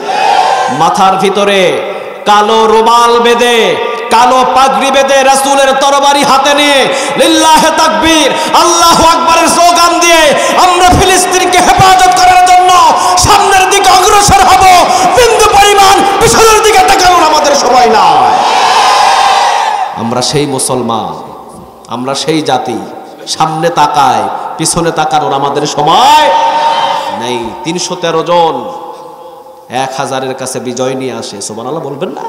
মাথার ভিতরে কালো রুমাল বেঁধে, কালো পাগড়ি বেঁধে, রাসূলের তরবারি হাতে নিয়ে লিল্লাহে তাকবীর, আল্লাহু আকবারের স্লোগান দিয়ে আমরা ফিলিস্তিনকে হেফাজত করার জন্য সামনের দিকে অগ্রসর হব। বিন্দু পরিমাণ পিছনের দিকে তাকানোর আমাদের সময় নাই। আমরা সেই মুসলমান, আমরা সেই জাতি, সামনে তাকায়, পিছনে তাকানোর আমাদের সময় নেই। 313 জন 1000-এর কাছে বিজয় নিয়ে আসে, সুবহানাল্লাহ বলবেন না?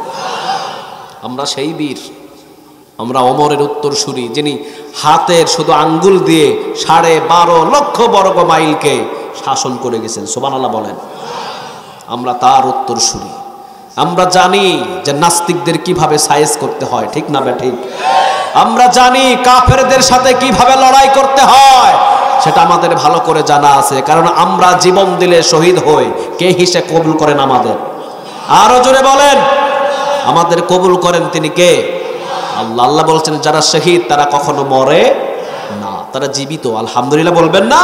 আমরা সেই বীর, আমরা ওমরের উত্তরসূরি, যিনি হাতের শুধু আঙ্গুল দিয়ে 12.5 লক্ষ বর্গ মাইলকে শাসন করে গেছেন, সুবহানাল্লাহ বলেন। আমরা তার উত্তরসূরি। আমরা জানি যে নাস্তিকদের কিভাবে সাইজ করতে হয়, ঠিক না বেঠিক? আমরা জানি কাফেরদের সাথে কিভাবে লড়াই করতে হয়। সেটা আমাদের ভালো করে জানা আছে, কারণ আমরা জীবন দিলে শহীদ হই, কে হিসেবে কবুল করেন আমাদের? আরো জোরে বলেন, আমাদের কবুল করেন তিনি কে? আল্লাহ। আল্লাহ বলছেন যারা শহীদ তারা কখনো মরে না, তারা জীবিত। আলহামদুলিল্লাহ বলবেন না?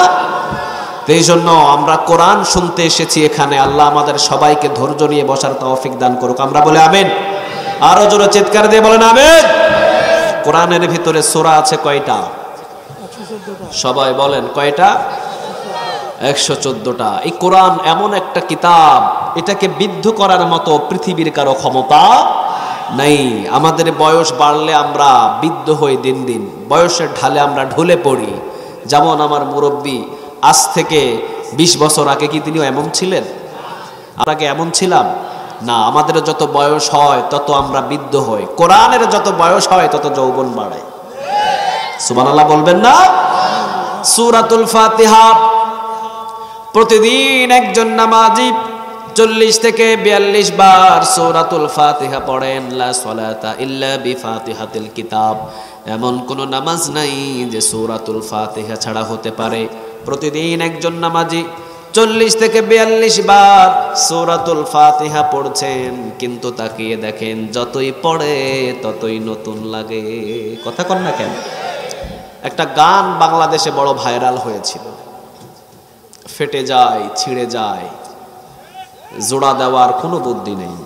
এই জন্য আমরা কোরআন শুনতে এসেছি এখানে। আল্লাহ আমাদের সবাইকে ধৈর্য নিয়ে বসার তৌফিক দান করুক। আমরা বলে আমিন। আরো জোরে চিৎকার দিয়ে বলেন আমিন। কোরআনের ভিতরে সূরা আছে কয়টা? সবাই বলেন কয়টা? 114টা। এই কোরআন এমন একটা কিতাব, এটাকে বিদ্ধ করার মতো পৃথিবীর কারো ক্ষমতা নাই। আমাদের বয়স বাড়লে আমরা বিদ্ধ হই, দিন দিন বয়সের ঢালে আমরা ঢলে পড়ি। যেমন আমার মুরব্বী, আজ থেকে 20 বছর আগে কি তিনি এমন ছিলেন? আমরা কি এমন ছিলাম? না। আমাদের যত বয়স হয় তত আমরা বিদ্ধ হই, কোরআনের যত বয়স হয় তত যৌবন বাড়ে। সুবহানাল্লাহ বলবেন না? সূরাতুল ফাতিহা প্রতিদিন একজন নামাজি 40 থেকে 42 বার সূরাতুল ফাতিহা পড়েন। লা সালাতা ইল্লা বিফাতিহাতিল কিতাব। এমন কোন নামাজ নাই যে সূরাতুল ফাতিহা ছাড়া হতে পারে। প্রতিদিন একজন নামাজি 40 থেকে 42 বার সূরাতুল ফাতিহা পড়ছেন, কিন্তু তাকিয়ে দেখেন যতই পড়ে ততই নতুন লাগে। কথা কন না কেন? একটা গান বাংলাদেশে বড় ভাইরাল হয়েছিল, ফেটে যায় ছিঁড়ে যায়, জোড়া দেওয়ার কোনো বুদ্ধি নেই।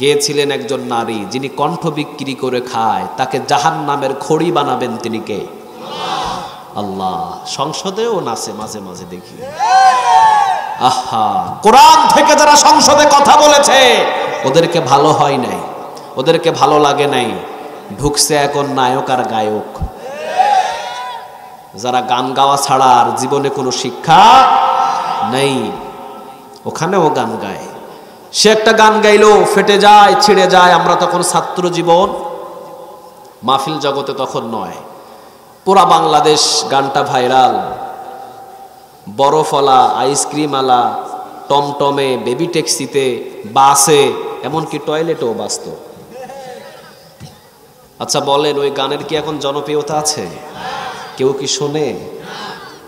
গেয়েছিলেন একজন নারী যিনি কণ্ঠ বিক্রি করে খায়, তাকে জাহান্নামের খড়ি বানাবেন তিনি কে? আল্লাহ। সংসদেও নাচে মাঝে মাঝে দেখি। আহা, কোরআন থেকে যারা সংসদে কথা বলেছে ওদেরকে ভালো হয় নাই, ওদেরকে ভালো লাগে নাই, ঢুকছে এখন নায়ক আর গায়ক। যারা গান গাওয়া ছাড়া আর জীবনে কোনো শিক্ষা নেই, ওখানেও গান গায়। সে একটা গান গাইলো, ফেটে যায় ছিঁড়ে যায়। আমরা তখন ছাত্র জীবন, মাহফিল জগতে তখন নয়, পুরা বাংলাদেশ গানটা ভাইরাল। বরফওয়ালা, আইসক্রিমওয়ালা, টমটমে, বেবি ট্যাক্সিতে, বাসে, এমনকি টয়লেটেও বাজত। আচ্ছা বলেন, ওই গানের কি এখন জনপ্রিয়তা আছে? কেউ কি শোনে?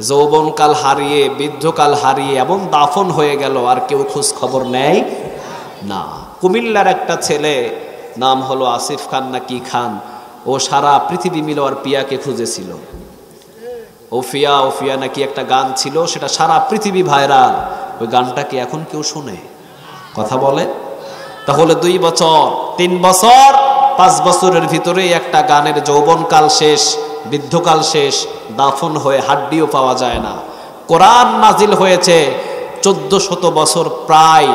যৌবনকাল হারিয়ে, বৃদ্ধকাল হারিয়ে এমন দাফন হয়ে গেল, আর কেউ খোঁজ খবর নেয় না। কুমিল্লার একটা ছেলে, নাম হলো আসিফ খান না কি খান, ও সারা পৃথিবী মিলে আর পিয়াকে খুঁজেছিল। ওফিয়া ওফিয়া নাকি একটা গান ছিল, সেটা সারা পৃথিবী ভাইরাল। ওই গানটা কি এখন কেউ শুনে? কথা বলে? তাহলে 2 বছর, 3 বছর, 5 বছরের ভিতরেই একটা গানের যৌবনকাল শেষ, বৃদ্ধকাল শেষ, দাফন হয়ে হাড্ডিও পাওয়া যায় না। কোরআন নাজিল হয়েছে 1400 বছর, প্রায়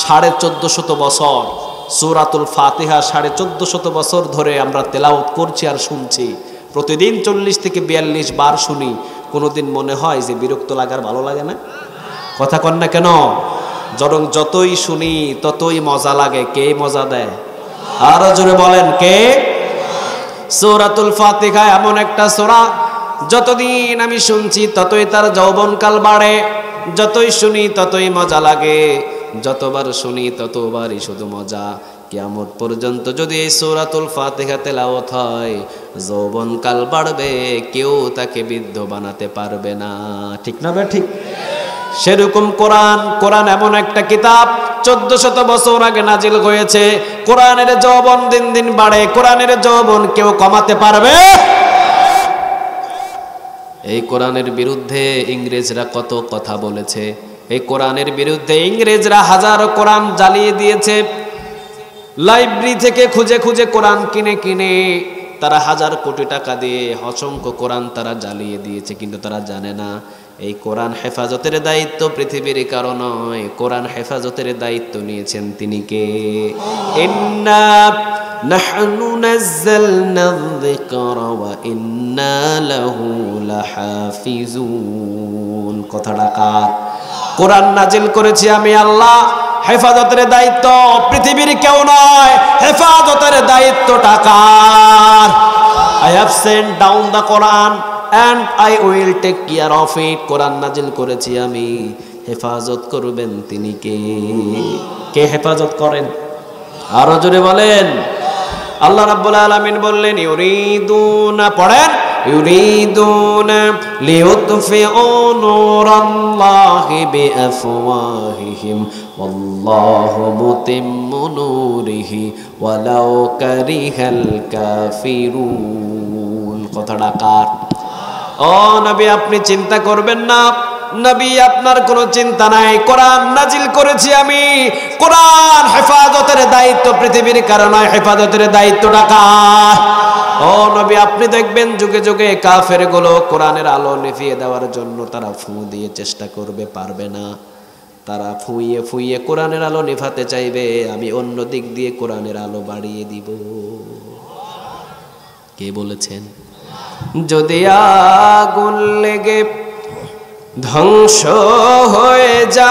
1450 বছর। সূরাতুল ফাতিহা 1450 বছর ধরে আমরা তেলাওয়াত করছি আর শুনছি। প্রতিদিন 40 থেকে 42 বার শুনি। কোনোদিন মনে হয় যে বিরক্ত লাগার, ভালো লাগে না? কথা কন না কেন? বরং যতই শুনি ততই মজা লাগে। কে মজা দেয়? আরো জোরে বলেন কে? সূরাতুল ফাতিহা এমন একটা সূরা, যতদিন আমি শুনছি ততই তার যৌবনকাল বাড়ে, যতই শুনি ততই মজা লাগে, যতবার শুনি ততবারই শুধু মজা। কিয়ামত পর্যন্ত যদি এই সূরাতুল ফাতিহা তেলাওয়াত হয়, যৌবনকাল বাড়বে, কেউ তাকে বৃদ্ধ বানাতে পারবে না। ঠিক না বে ঠিক? সেরকম কোরআন এমন একটা কিতাব, 1400 বছর আগে নাজিল হয়েছে। কোরআনের যৌবন দিন দিন বাড়ে, কোরআনের যৌবন কেউ কমাতে পারবে? এই কোরআনের বিরুদ্ধে ইংরেজরা কত কথা বলেছে। এই কোরআনের বিরুদ্ধে ইংরেজরা হাজারো কোরআন জ্বালিয়ে দিয়েছে। লাইব্রেরি থেকে খুঁজে খুঁজে কোরআন কিনে কিনে তারা 1000 কোটি টাকা দিয়ে অসংখ্য কোরআন তারা জ্বালিয়ে দিয়েছে। কিন্তু তারা জানে না এই কোরআন হেফাজতের দায়িত্ব পৃথিবীর কারো নয়, কোরআন হেফাজতের দায়িত্ব নিয়েছেন তিনি কে? ইন্না নাহনু নাযালনা যিকরা ওয়া ইন্না লাহু লাহাফিজুন। কথাটা কার? কোরআন নাজিল করেছি আমি আল্লাহ, হেফাজতের দায়িত্ব পৃথিবীর কেউ নয়, হেফাজতের দায়িত্বটা কার? I have sent down the Quran and I will take care of it. কোরআন নাজিল করেছি আমি, হেফাজত করবেন তিনি কে? কে হেফাজত করেন? আরো জোরে বলেন। আল্লাহ রাব্বুল আলামিন বললেন ইউরিদুনা, পড়েন, ইউরিদুনা লিইউতফিউ নূরাল্লাহি বিআফওয়াহিহিম ওয়াল্লাহু মুতিম্মু নূরিহি ওয়ালাউ কারিহাল কাফিরুন। কথাটা কার? ও নবী, আপনি চিন্তা করবেন না। নবী, আপনার কোনো চিন্তা নাই। কোরআন নাজিল করেছি আমি। কোরআন হেফাজতের দায়িত্ব পৃথিবীর কারণে, হেফাজতের দায়িত্বটা কার? ও নবী, আপনি দেখবেন যুগে যুগে কাফের গুলো কোরআনের আলো নিভিয়ে দেওয়ার জন্য তারা ফু দিয়ে চেষ্টা করবে, পারবে না। তারা ফুইয়ে ফুইয়ে কোরআনের আলো নিভাতে চাইবে, আমি অন্য দিক দিয়ে কোরআনের আলো বাড়িয়ে দিব। কে বলেছেন? যদি আগুন লেগে ধ্বংস হয়ে যায়,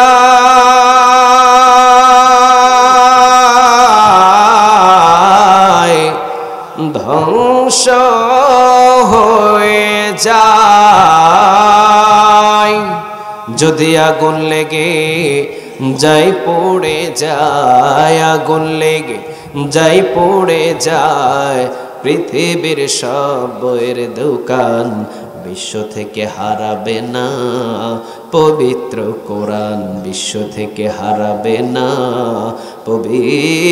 ধ্বংস হয়ে যায়, যদি আগুন লেগে যাই পড়ে যায়, আগুন লেগে যাই পড়ে যায়, পৃথিবীর সব বইয়ের দোকান বিশ্ব থেকে হারাবে না পবিত্র কোরআন, বিশ্ব থেকে হারাবে না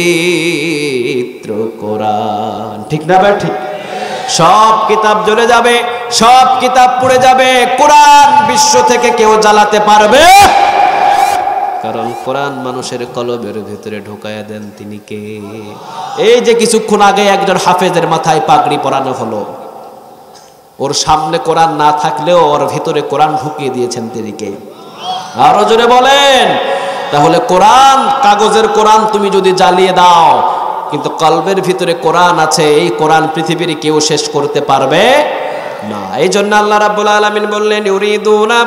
পবিত্র কোরআন। ঠিক না ভাই? ঠিক। সব কিতাব জ্বলে যাবে, সব কিতাব পুড়ে যাবে, কোরআন বিশ্ব থেকে কেউ জ্বালাতে পারবে, কারণ কোরআন মানুষের কলবের ভিতরে ঢোকায়া দেন তিনি কে? এই যে কিছুক্ষণ আগে একজন হাফেজের মাথায় পাগড়ি পরানো হলো, ওর সামনে কোরআন না থাকলেও ওর ভিতরে কোরআন ঢুকিয়ে দিয়েছেন তিনি কে? আরো জোরে বলেন। তাহলে কোরআন, কাগজের কোরআন তুমি যদি জ্বালিয়ে দাও, কিন্তু কলবের ভিতরে কোরআন আছে, এই কোরআন পৃথিবীর কেউ শেষ করতে পারবে না। এই জন্য আল্লাহ রাব্বুল আলামিন বললেন, ইউরিদুনা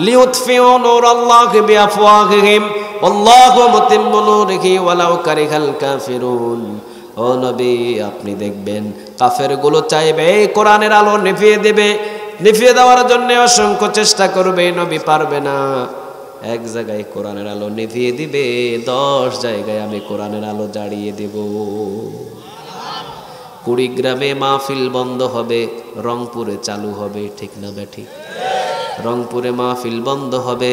লিইউতফিউ নূরাল্লাহি বিআফওয়াহিহিম ওয়াল্লাহু মুতিম্মু নূরিহি ওয়ালাউ কারিহাল কাফিরুন। ও নবী, আপনি দেখবেন কাফের গুলো চাইবে এই কোরআনের আলো নিভিয়ে দেবে, নিভিয়ে দেওয়ার জন্য অসংখ্য চেষ্টা করবে, নবী পারবে না। এক জায়গায় কোরআনের আলো নিভিয়ে দিবে, 10 জায়গায় আমি কোরআনের আলো জ্বালিয়ে দেব। কুড়িগ্রামে মাহফিল বন্ধ হবে, রংপুরে চালু হবে। ঠিক না বেঠিক? রংপুরে মাহফিল বন্ধ হবে,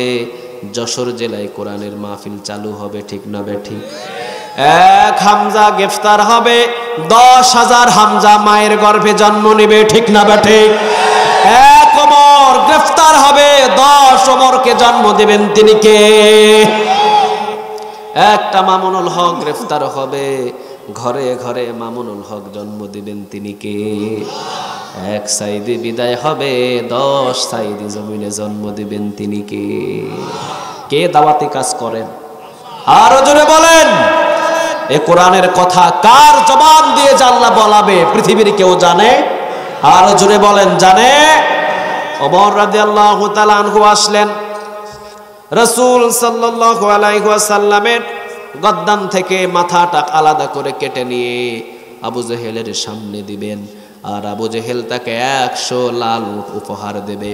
যশোর জেলায় কোরআনের মাহফিল চালু হবে। ঠিক না বেঠিক? এক হামজা গ্রেফতার হবে, 10,000 হামজা মায়ের গর্ভে জন্ম নেবে। ঠিক না বেঠিক? এক ওমর গ্রেফতার হবে, 10 ওমরকে জন্ম দেবেন তিনি কে? একটা মামুনুল হক গ্রেফতার হবে, ঘরে ঘরে মামুনুল হক জন্ম দিবেন তিনি কে? এক সাইদি বিদায় হবে, 10 সাইদি জমিনে জন্ম দিবেন তিনি কে? কে দাওয়াতি কাজ করেন? আরো জোরে বলেন। এ কোরআনের কথা কার জবান দিয়ে আল্লাহ বলাবে পৃথিবীর কেউ জানে? আরো জোরে বলেন, জানে? ওমর রাদিয়াল্লাহু তাআলা আনহু আসলেন, রাসূল সাল্লাল্লাহু আলাইহি ওয়াসাল্লামের গদ্দান থেকে মাথাটা আলাদা করে কেটে নিয়ে আবু জেহেলের সামনে দিবেন, আর আবু জেহেল তাকে 100 লাল উট উপহার দেবে।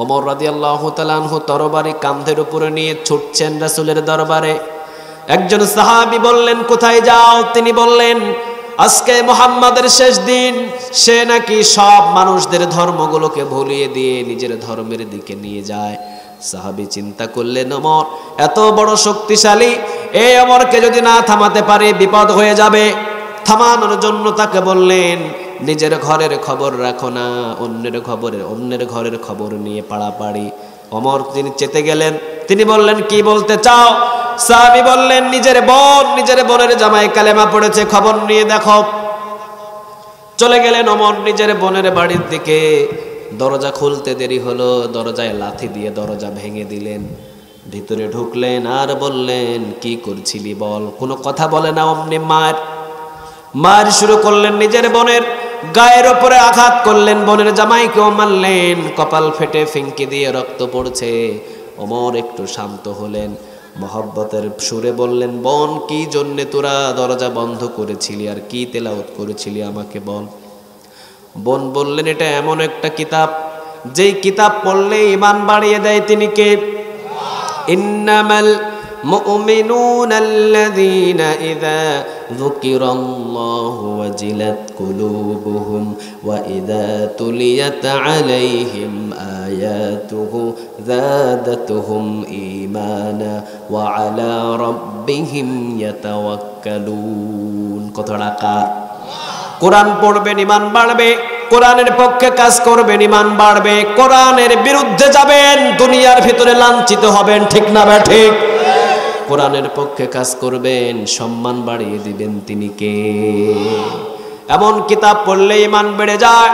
ওমর রাদিয়াল্লাহু তাআলা আনহু তরবারি কাঁধের উপরে নিয়ে ছুটছেন রাসূলের দরবারে। একজন সাহাবী বললেন, কোথায় যাও? তিনি বললেন, আজকে মুহাম্মাদের শেষ দিন, সে নাকি সব মানুষদের ধর্মগুলোকে ভুলিয়ে দিয়ে নিজের ধর্মের দিকে নিয়ে যায়। সাহাবী চিন্তা করলেন, ওমর এত বড় শক্তিশালী, এই ওমরকে যদি না থামাতে পারে বিপদ হয়ে যাবে। থামানোর জন্য তাকে বললেন, নিজের ঘরের খবর রাখো না, অন্যের ঘরের খবর নিয়ে পাড়াপাড়ি। ওমর তিনি চেতে গেলেন, তিনি বললেন, কি বলতে চাও? সাহাবী বললেন, নিজের বোনের জামাই কালেমা পড়েছে, খবর নিয়ে দেখো। চলে গেলেন ওমর নিজের বোনের বাড়ির দিকে। দরজা খুলতে দেরি হলো, দরজায় লাথি দিয়ে দরজা ভেঙে দিলেন। ভিতরে ঢুকলেন আর বললেন, কি করছিলি বল? কোনো কথা বলে না, অমনি মার শুরু করলেন। নিজের বোনের গায়ের ওপরে আঘাত করলেন, বোনের জামাইকেও মারলেন, কপাল ফেটে ফিঙ্কি দিয়ে রক্ত পড়ছে। ওমর একটু শান্ত হলেন, মহব্বতের সুরে বললেন, বোন কি জন্যে তোরা দরজা বন্ধ করেছিলি আর কি তেলাওয়াত করেছিলি আমাকে বল। বোন বললেন, এটা এমন একটা কিতাব যেই কিতাব পড়লে ঈমান বাড়িয়ে দেয়। তিনি কে? ইন্নামাল মুমিনুনা আল্লাযীনা ইযা যুকিরাল্লাহু ওয়াজিলাত কুলুবুহুম ওয়া ইযা তুলিয়াত আলাইহিম আয়াতুহু যাদাতুহুম ঈমানা ওয়া আলা রাব্বিহিম ইয়াতাওয়াক্কালুন। কত টাকা! কোরআন পড়বেন ঈমান বাড়বে, কোরআনের পক্ষে কাজ করবেন ঈমান বাড়বে, কোরআনের বিরুদ্ধে যাবেন দুনিয়ার ভিতরে লাঞ্ছিত হবেন। ঠিক না ঠিক? কোরআনের পক্ষে কাজ করবেন সম্মান বাড়িয়ে দিবেন। তিনি কে? এমন কিতাব পড়লে ঈমান বেড়ে যায়।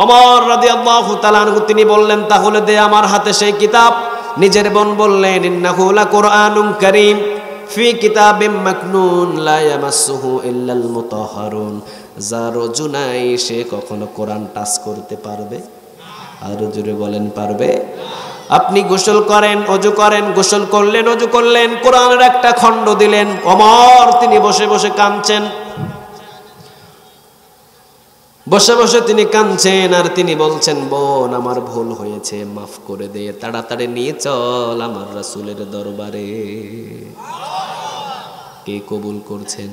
ওমর রাদিয়াল্লাহু তাআলা আনহু তিনি বললেন, তাহলে দে আমার হাতে সেই কিতাব। নিজের বোন বললেন, ইন্নাহু লাকুরআনুন কারীম ফি কিতাবিম মাকনুন লা ইয়ামাসসুহু ইল্লাল মুতাহহারুন। যার ওযু নাই সে কখনো কোরআন টাচ করতে পারবে? আর জোরে বলেন, পারবে? আপনি গোসল করেন, অজু করেন, গোসল করলেন, অজু করলেন, কোরআনের একটা খণ্ড দিলেন, ওমর তিনি বসে বসে কাঁদছেন, বসে বসে তিনি কাঁদছেন আর তিনি বলছেন, বোন আমার ভুল হয়েছে, মাফ করে দে, তাড়াতাড়ি নিয়ে চল আমার রাসূলের দরবারে। কে কবুল করছেন?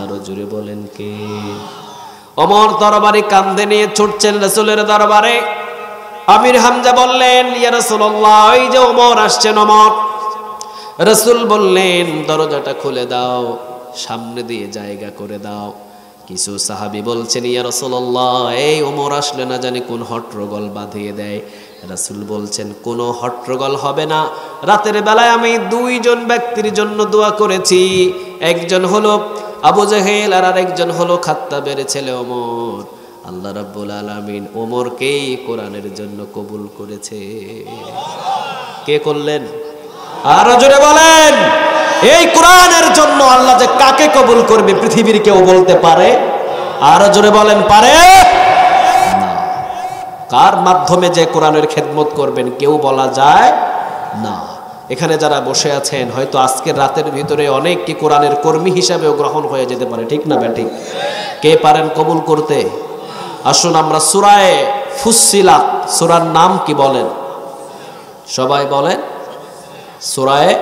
আরো জোরে বলেন, কে? ওমর তরবারি কাঁধে নিয়ে ছুটছেন রাসূলের দরবারে। আমির হামজা বললেন, ইয়া রাসূলুল্লাহ, এই যে ওমর আসছেন। ওমর, রাসূল বললেন, দরজাটা খুলে দাও, সামনে দিয়ে জায়গা করে দাও। কিছু সাহাবী বলছেন, ইয়া রাসূলুল্লাহ, এই ওমর আসলে না জানি কোন হট্টগোল বাঁধিয়ে দেয়। রাসূল বলছেন, কোনো হট্টগোল হবে না। রাতের বেলায় আমি দুইজন ব্যক্তির জন্য দোয়া করেছি, একজন হলো আবু জাহেল আর আরেকজন হলো খাত্তাবের ছেলে ওমর। আল্লাহ রাব্বুল আলামিন ওমরকেই কোরআনের জন্য কবুল করেছে। কে করলেন? আরো জোরে বলেন। এই কোরআনের জন্য আল্লাহ যে কাকে কবুল করবে পৃথিবীর কেউ বলতে পারে? আরো জোরে বলেন, পারে না। কার মাধ্যমে যে কোরআনের খেদমত করবেন কেউ বলা যায় না। এখানে যারা বসে আছেন হয়তো আজকের রাতের ভিতরে অনেক কি কোরআনের কর্মী হিসাবেও গ্রহণ হয়ে যেতে পারে। ঠিক না ঠিক? কে পারেন কবুল করতে? আসুন আমরা সূরায়ে ফুসসিলাত, সূরার নাম কি বলেন? সবাই বলেন। সূরায়ে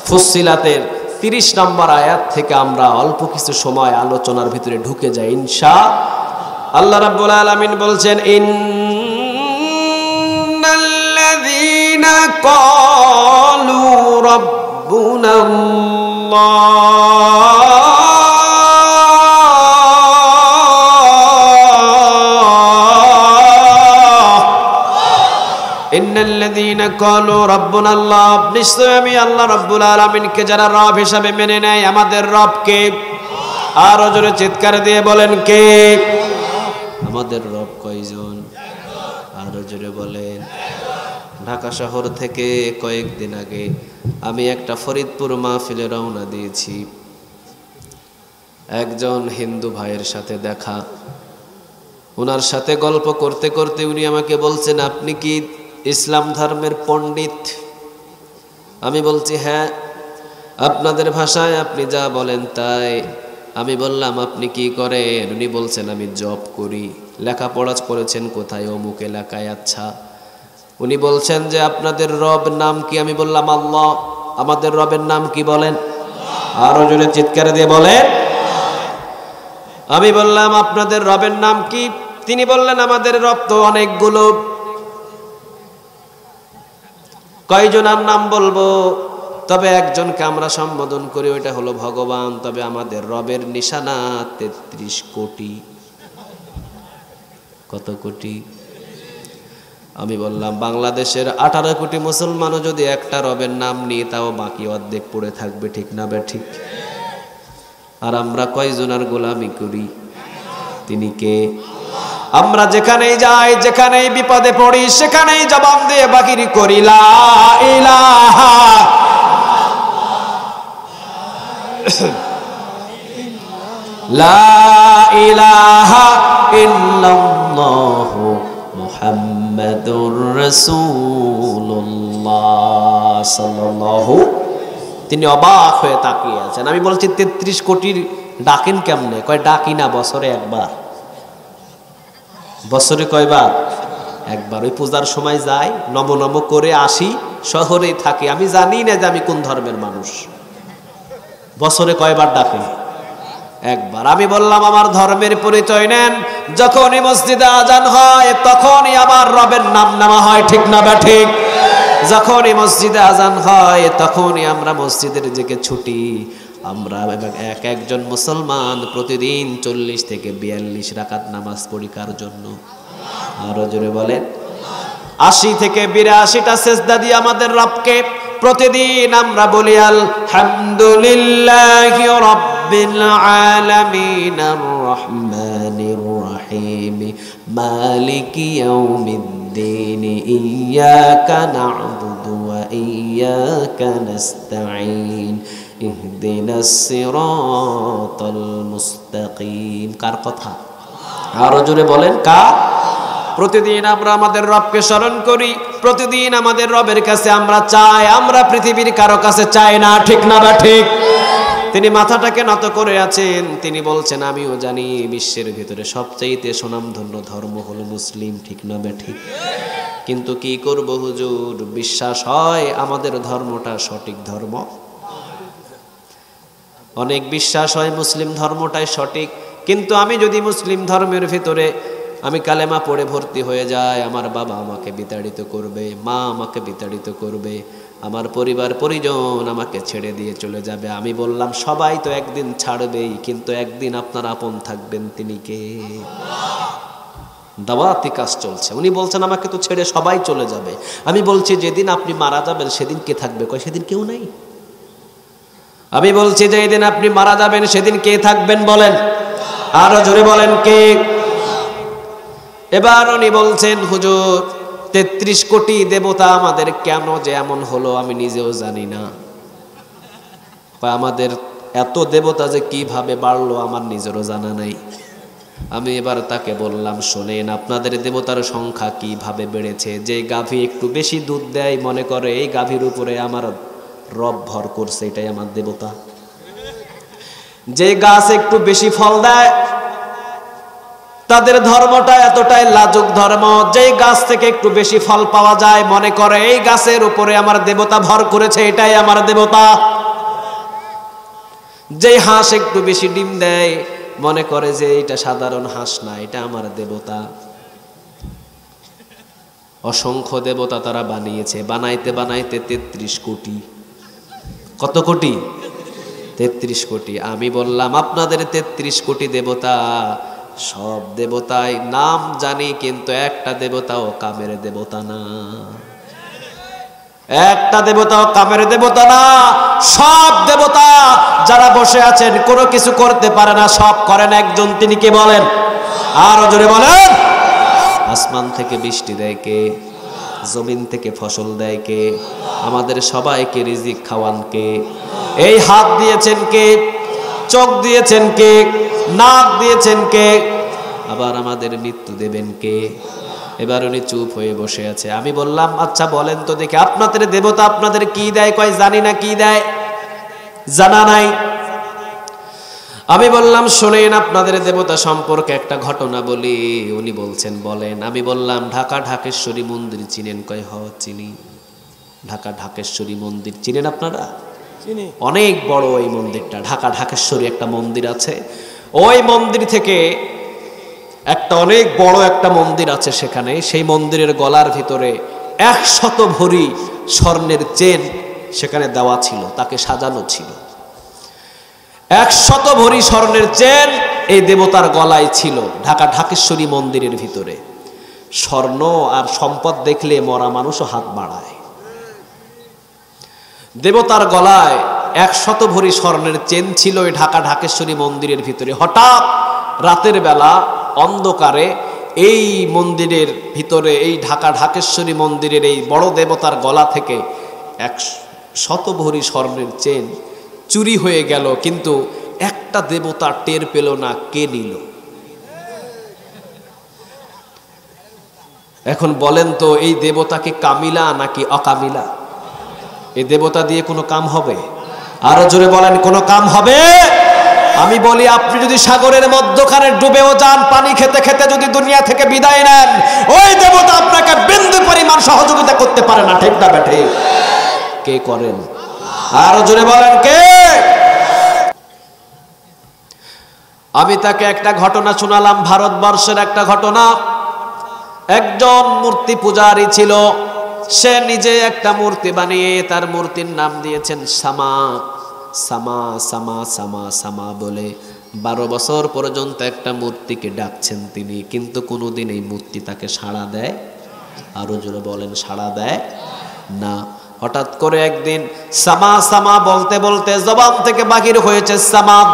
ফুসসিলাতের 30 নম্বর আয়াত থেকে আমরা অল্প কিছু সময় আলোচনার ভিতরে ঢুকে যাই ইনশাআল্লাহ। আল্লাহ রাব্বুল আলামিন বলছেন, ইন্নাল্লাযীনা ক্বালু রাব্বুনাল্লাহ ইন্নাল্লাযীনা ক্বালু রাব্বুনাল্লাহ, নিশ্চয় আমি আল্লাহ রাব্বুল আলামিনকে যারা রব হিসাবে মেনে নেয়, আমাদের রব কে? আরো জোরে চিৎকার দিয়ে বলেন, কে? আমাদের রব কয়জন? আরো জোরে বলেন। ঢাকা শহর থেকে কয়েকদিন আগে আমি একটা ফরিদপুর মাহফিলে রওনা দিয়েছি। একজন হিন্দু ভাইয়ের সাথে দেখা, ওনার সাথে গল্প করতে করতে উনি আমাকে বলছেন, আপনি কি ইসলাম ধর্মের পণ্ডিত? আমি বলছি, হ্যাঁ। আপনাদের ভাষায় আপনি যা বলেন তাই। আমি বললাম, আপনি কি করেন? উনি বলছেন, আমি জব করি। লেখাপড়া করেছেন কোথায়? অমুক এলাকায়। আচ্ছা। উনি বলছেন যে আপনাদের রব নাম কি? আমি বললাম, আল্লাহ। আমাদের রবের নাম কি বলেন? আরো জোরে চিৎকার দিয়ে বলেন। আমি বললাম, আপনাদের রবের নাম কি? তিনি বললেন, আমাদের রব তো অনেকগুলো। কয়জনের নাম বলবো? তবে একজনকে আমরা সম্বোধন করি, ওইটা হলো ভগবান। তবে আমাদের রবের নিশানা 33 কোটি। কত কোটি? আমি বললাম, বাংলাদেশের 18 কোটি মুসলমানও যদি একটা রবের নাম নিয়ে, তাও বাকি অর্ধেক পড়ে থাকবে। ঠিক না বে ঠিক? আর আমরা কয়জনের গোলামি করি? তিনি কে? আমরা যেখানেই যাই, যেখানেই বিপদে পড়ি, সেখানেই জবান দিয়ে বাকিরি করি, লা ইলাহা লা ইলাহা ইল্লাল্লাহু মুহাম্মাদুর রাসূলুল্লাহ সাল্লাল্লাহু। তিনি অবাক হয়ে তাকিয়ে আছেন। আমি বলছি, 33 কোটির ডাকেন কেমনে? কয়, ডাকি না, বছরে একবার। বছরে কয়বার? একবার। ওই পূজার সময় যাই, নম নম করে আসি, শহরেই থাকি। আমি জানি না যে আমি কোন ধর্মের মানুষ। বছরে কয়বার ডাকে? একবার। আমি বললাম আমার ধর্মের পরিচয় নেন, যখনই মসজিদে আজান হয় তখনই আমার রবের নাম নেওয়া হয়, ঠিক না ঠিক? যখনই মসজিদে আজান হয় তখনই আমরা মসজিদের দিকে ছুটি। আমরা একজন মুসলমান প্রতিদিন 40 থেকে 42 রাকাত নামাজ পড়ি কার জন্য? আরো জোরে বলেন। 80 থেকে 82টা সিজদা দিয়ে আমাদের রবকে প্রতিদিন আমরা বলি আলহামদুলিল্লাহি রাব্বিল আলামিন আর রহমানির রহিম মালিকি ইয়াউমিদ্দিন ইয়্যাকা না'বুদু ওয়া ইয়্যাকা নাস্তাঈন ইহদিনাস সিরাতাল মুস্তাকিম। কার কথা? আরো জোরে বলেন, কার? প্রতিদিন আমরা আমাদের রবকে স্মরণ করি, প্রতিদিন আমাদের রবের কাছে আমরা চাই, আমরা পৃথিবীর কারো কাছে চাই না, ঠিক না বা ঠিক? তিনি মাথাটাকে নত করে আছেন, তিনি বলছেন আমিও জানি বিশ্বের ভিতরে সবচাইতে সুনামধন্য ধর্ম হলো মুসলিম, ঠিক না বা ঠিক? কিন্তু কি করব হুজুর, বিশ্বাস হয় আমাদের ধর্মটা সঠিক ধর্ম। অনেক বিশ্বাস হয় মুসলিম ধর্মটাই সঠিক, কিন্তু আমি যদি মুসলিম ধর্মের ভিতরে আমি কালেমা পড়ে ভর্তি হয়ে যায়, আমার বাবা আমাকে বিতাড়িত করবে, মা আমাকে বিতাড়িত করবে, আমার পরিবার পরিজন আমাকে ছেড়ে দিয়ে চলে যাবে। আমি বললাম সবাই তো একদিন ছাড়বেই, কিন্তু একদিন আপনার আপন থাকবেন, তিনি কে? দাওয়াতি কাজ চলছে, উনি বলছেন আমাকে তো ছেড়ে সবাই চলে যাবে। আমি বলছি যেদিন আপনি মারা যাবেন সেদিন কে থাকবে? কয় সেদিন কেউ নেই। আমি বলছি যে যেদিন আপনি মারা যাবেন সেদিন কে থাকবেন বলেন? আরো জোরে বলেন, কে? এবার উনি বলছেন হুজুর 33 কোটি দেবতা আমাদের কেন যে এমন হলো আমি নিজেও জানি না, আমাদের এত দেবতা যে কিভাবে বাড়লো আমার নিজেরও জানা নাই। আমি এবার তাকে বললাম শোনেন, আপনাদের দেবতার সংখ্যা কিভাবে বেড়েছে? যে গাভী একটু বেশি দুধ দেয় মনে করে এই গাভীর উপরে আমার রব ভর করছে, এটাই আমার দেবতা। যে গাছ একটু বেশি ফল দেয় তাদের ধর্মটা এতটাই লাজুক ধর্ম। যেই গাছ থেকে একটু বেশি ফল পাওয়া যায় মনে করে এই গাছের উপরে আমার দেবতা ভর করেছে, এটাই আমার দেবতা। যেই হাঁস একটু বেশি ডিম দেয় মনে করে যে এটা সাধারণ হাঁস না, এটা আমার দেবতা। অসংখ্য দেবতা তারা বানিয়েছে, বানাইতে বানাইতে 33 কোটি। কত কোটি? 33 কোটি। আমি বললাম আপনাদের 33 কোটি দেবতা, সব দেবতাই নাম জানি, কিন্তু একটা দেবতাও কামের দেবতা না। একটা দেবতাও কামের দেবতা না। সব দেবতা যারা বসে আছেন কোনো কিছু করতে পারে না, সব করেন একজন, তিনি কে বলেন? আরো জোরে বলেন। আসমান থেকে বৃষ্টি দেয় কে? জমিন থেকে ফসল দেয় কে? আমাদের সবাইকে রিজিক খাওয়ান কে? এই হাত দিয়েছেন কে? চোখ দিয়েছেন কে? নাক দিয়েছেন কে? আবার আমাদের মৃত্যু দেবেন কে? এবার উনি চুপ হয়ে বসে আছে। আমি বললাম আচ্ছা বলেন তো দেখি আপনাদের দেবতা আপনাদের কি দেয়? কয় জানি না। কি দেয়? জানা নাই। আমি বললাম শোনেন আপনাদের দেবতা সম্পর্কে একটা ঘটনা বলি। উনি বলছেন বলেন। আমি বললাম ঢাকা ঢাকেশ্বরী মন্দির চিনেন? কয় হ চিনি। ঢাকা ঢাকেশ্বরী মন্দির চিনেন আপনারা? চিনি। অনেক বড় এই মন্দিরটা, ঢাকা ঢাকেশ্বরী একটা মন্দির আছে। ওই মন্দির থেকে একটা অনেক বড় একটা মন্দির আছে সেখানে। সেই মন্দিরের গলার ভিতরে 100 ভরি স্বর্ণের চেন সেখানে দেওয়া ছিল, তাকে সাজানো ছিল। 100 ভরি স্বর্ণের চেন এই দেবতার গলায় ছিল ঢাকা ঢাকেশ্বরী মন্দিরের ভিতরে। স্বর্ণ আর সম্পদ দেখলে মরা মানুষও হাত বাড়ায়। দেবতার গলায় 100 ভরি স্বর্ণের চেন ছিল এই ঢাকা ঢাকেশ্বরী মন্দিরের ভিতরে। হঠাৎ রাতের বেলা অন্ধকারে এই মন্দিরের ভিতরে, এই ঢাকা ঢাকেশ্বরী মন্দিরের এই বড় দেবতার গলা থেকে 100 ভরি স্বর্ণের চেন চুরি হয়ে গেল, কিন্তু একটা দেবতা টের পেল না কে নিল। এখন বলেন তো এই দেবতা কি কামিলা নাকি অকামিলা? এই দেবতা দিয়ে কোনো কাম হবে? আরো জোরে বলেন, কোনো কাম হবে? আমি বলি আপনি যদি সাগরের মধ্যখানে ডুবেও যান, পানি খেতে খেতে যদি দুনিয়া থেকে বিদায় নেন, ওই দেবতা আপনাকে বিন্দু পরিমাণ সহযোগিতা করতে পারে না, ঠিক না বেঠে? কে করেন? আরো জোরে বলেন কে? আমি তাকে একটা ঘটনা শোনালাম, ভারতবর্ষের একটা ঘটনা। একজন মূর্তি পূজারী ছিল, সে নিজে একটা মূর্তি বানিয়ে তার মূর্তির নাম দিয়েছেন সামা। সামা সামা সামা সামা বলে 12 বছর পর্যন্ত একটা মূর্তিকে ডাকছেন তিনি, কিন্তু কোনোদিন এই মূর্তি তাকে সাড়া দেয়? আরো জোরে বলেন, সাড়া দেয় না। হঠাৎ করে একদিন সামা সামা বলতে বলতে জবান থেকে বাহির হয়েছে সামাদ।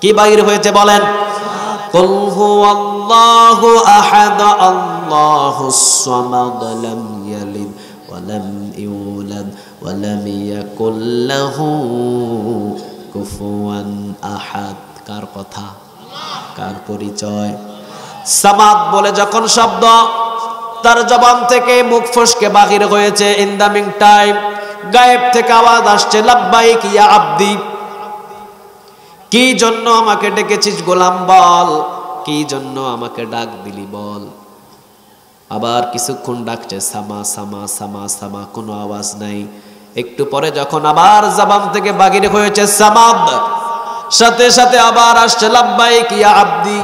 কি বাহির হয়েছে বলেন? কুল হুয়াল্লাহু আহাদ আল্লাহুস সামাদ লাম ইয়ালিদ ওয়া লাম ইউলাদ ওয়া লাম ইয়াকুল লাহু কুফুয়ান আহাদ। কার কথা? কার পরিচয়? সামাদ বলে যখন শব্দ তার জবান থেকে মুখ ফসকে বাহির হয়েছে, ইন দা মিন টাইম গায়েব থেকে আওয়াজ আসছে, লাব্বাইক ইয়া আব্দি। কি জন্য আমাকে ডেকেছিস গোলাম বল, কি জন্য আমাকে ডাক দিলি বল। আবার কিছুক্ষণ ডাকছে সামা সামা সামা সামা, কোনো আওয়াজ নাই। একটু পরে যখন আবার জবান থেকে বাহির হয়েছে সামাদ, সাথে সাথে আবার আসছে লাব্বাইক ইয়া আব্দি।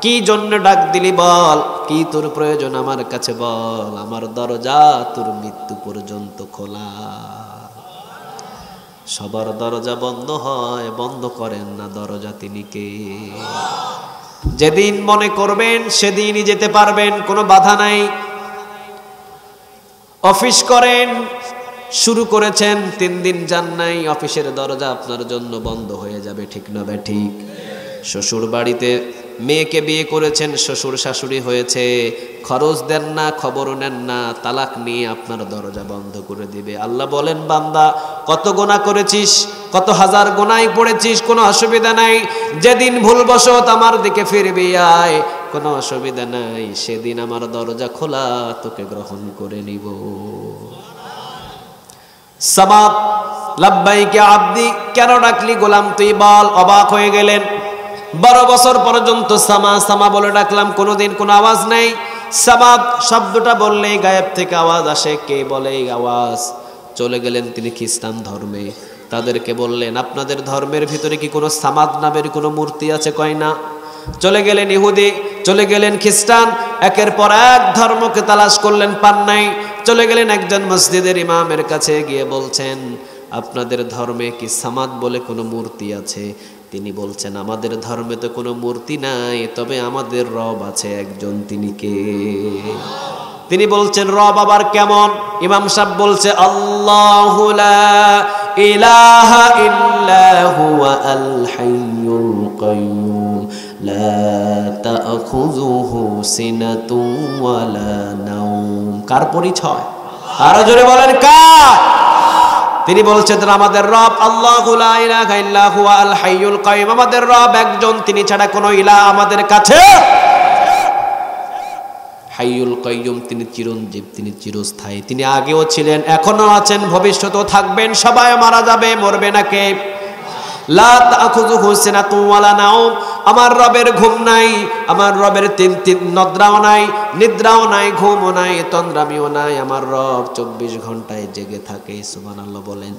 কি জন্য ডাক দিলি বল, কি তোর প্রয়োজন আমার কাছে বল, আমার দরজা তোর মৃত্যু পর্যন্ত খোলা। সবার দরজা বন্ধ হয়, বন্ধ করেন না দরজা তিনি কে? যেদিন মনে করবেন সেদিনই যেতে পারবেন, কোনো বাধা নাই। অফিস করেন, শুরু করেছেন, 3 দিন যান নাই, অফিসের দরজা আপনার জন্য বন্ধ হয়ে যাবে, ঠিক না বে ঠিক? শ্বশুর বাড়িতে মেয়েকে বিয়ে করেছেন, শ্বশুর শাশুড়ি হয়েছে, খরচ দেন না, খবরও নেন না, তালাক নিয়ে আপনার দরজা বন্ধ করে দিবে। আল্লাহ বলেন, বান্দা কত গুনাহ করেছিস, কত হাজার গুনায় পড়েছিস, কোনো অসুবিধা নাই। যেদিন ভুলবশত আমার দিকে ফিরবি আয়, কোনো অসুবিধা নাই, সেদিন আমার দরজা খোলা, তোকে গ্রহণ করে নিব। সামাদ লাব্বাইক আব্দি, কেন ডাকলি গোলাম তুই বল? অবাক হয়ে গেলেন। 12 বছর পর্যন্ত সামা সামা বলে ডাকলাম, কোনোদিন কোনো আওয়াজ নেই। সামাদ শব্দটা বললেই গায়েব থেকে আওয়াজ আসে। কে বলে এই আওয়াজ? চলে গেলেন তিনি খ্রিস্টান ধর্মে। তাদেরকে বললেন, আপনাদের ধর্মের ভিতরে কি কোনো সামাদ নামের কোনো মূর্তি আছে? কয় না। চলে গেলেন ইহুদি, চলে গেলেন খ্রিস্টান, একের পর এক ধর্মকে তালাশ করলেন, পান নাই। চলে গেলেন একজন মসজিদের ইমামের কাছে, গিয়ে বলছেন, আপনাদের ধর্মে কি সামাদ বলে কোনো মূর্তি আছে? তিনি বলছেন, আমাদের ধর্মে তো কোনো মূর্তি নাই, তবে আমাদের রব আছে একজন। তিনি কে? তিনি বলছেন, রব আবার কেমন? ইমাম সাহেব বলছে, আল্লাহু লা ইলাহা ইল্লা হুয়া আল হাইয়ুল কাইয়্যুম লা তাখুযুহু সিনাতুন ওয়া লা নাওম। কার পরিচয়? আরো জোরে বলেন, কার? তিনি বলছেন, আমাদের রব আল্লাহু লা ইলাহা ইল্লা হুয়া আল হাইয়ুল কাইয়্যুম, আমাদের রব একজন, তিনি ছাড়া কোনো ইলাহ আমাদের কাছে। হাইয়ুল কাইয়্যুম, তিনি চিরঞ্জীব, তিনি চিরস্থায়ী, তিনি আগেও ছিলেন, এখনো আছেন, ভবিষ্যতেও থাকবেন। সবাই মারা যাবে, মরবে না কে? লা তাখুযুহু সিনাতুন ওয়া লা নাওম, আমার রবের ঘুম নাই, আমার রবের তিন নিদ্রাও নাই, নিদ্রাও নাই, ঘুমও নাই, তন্দ্রামিও নাই। আমার রব 24 ঘন্টায় জেগে থাকে। সুবহানাল্লাহ বলেন।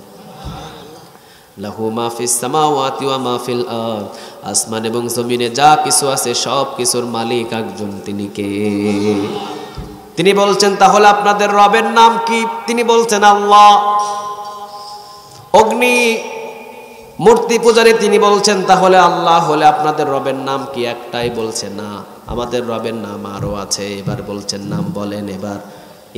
লাহু মা ফিস সামাওয়াতি ওয়া মা ফিল আরদ, আসমান এবং জমিনে যা কিছু আছে সব কিছুর মালিক একজন। তিনি কে? তিনি বলছেন, তাহলে আপনাদের রবের নাম কি? তিনি বলছেন, আল্লাহ। অগ্নি মূর্তি পূজারী, তিনি বলছেন, তাহলে আল্লাহ হলে আপনাদের রবের নাম কি? একটাই। বলছে, না, আমাদের রবের নাম আরো আছে। এবার বলছেন, নাম বলেন। এবার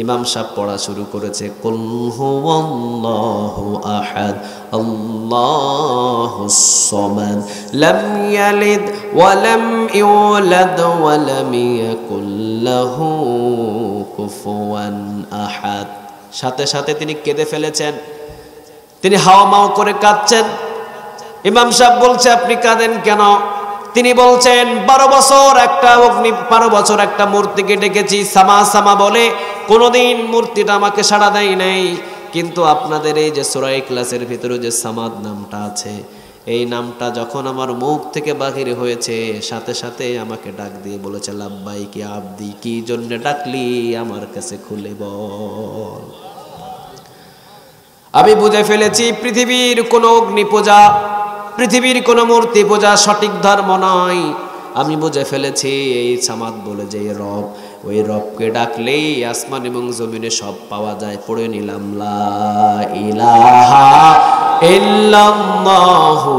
ইমাম সাহেব পড়া শুরু করেছে, কুল হুয়াল্লাহু আহাদ আল্লাহুস সামাদ লাম ইয়ালিদ ওয়া লাম ইউলাদ ওয়া লাম ইয়াকুল লাহু কুফুয়ান আহাদ। সাথে সাথে তিনি কেঁদে ফেলেছেন, তিনি হাওয়ামাও করে কাঁদছেন। ইমাম সাহেব বলছে, আপনি কাঁদেন কেন? তিনি বলছেন, 12 বছর একটা মূর্তিকে ডেকেছি সামা সামা বলে, কোনোদিন মূর্তিটা আমাকে সাড়া দেয় নাই। কিন্তু আপনাদের এই যে সূরা ইখলাসের ভিতরে যে সামাদ নামটা আছে, এই নামটা যখন আমার মুখ থেকে বাহির হয়েছে, সাথে সাথে আমাকে ডাক দিয়ে বলেছে, লাব্বাইক ইয়া আব্দি, কি জন্য ডাকলি আমার কাছে খুলে বল। আমি বুঝে ফেলেছি, পৃথিবীর কোনো অগ্নি পূজা, পৃথিবীর কোনো মূর্তি পূজা সঠিক ধর্ম নয়, আমি বুঝে ফেলেছি এই সামাদ বলে যে রব, ওই রবকে ডাকলেই আসমান এবং জমিনে সব পাওয়া যায়। পড়ে নিলাম লা ইলাহা ইল্লাল্লাহু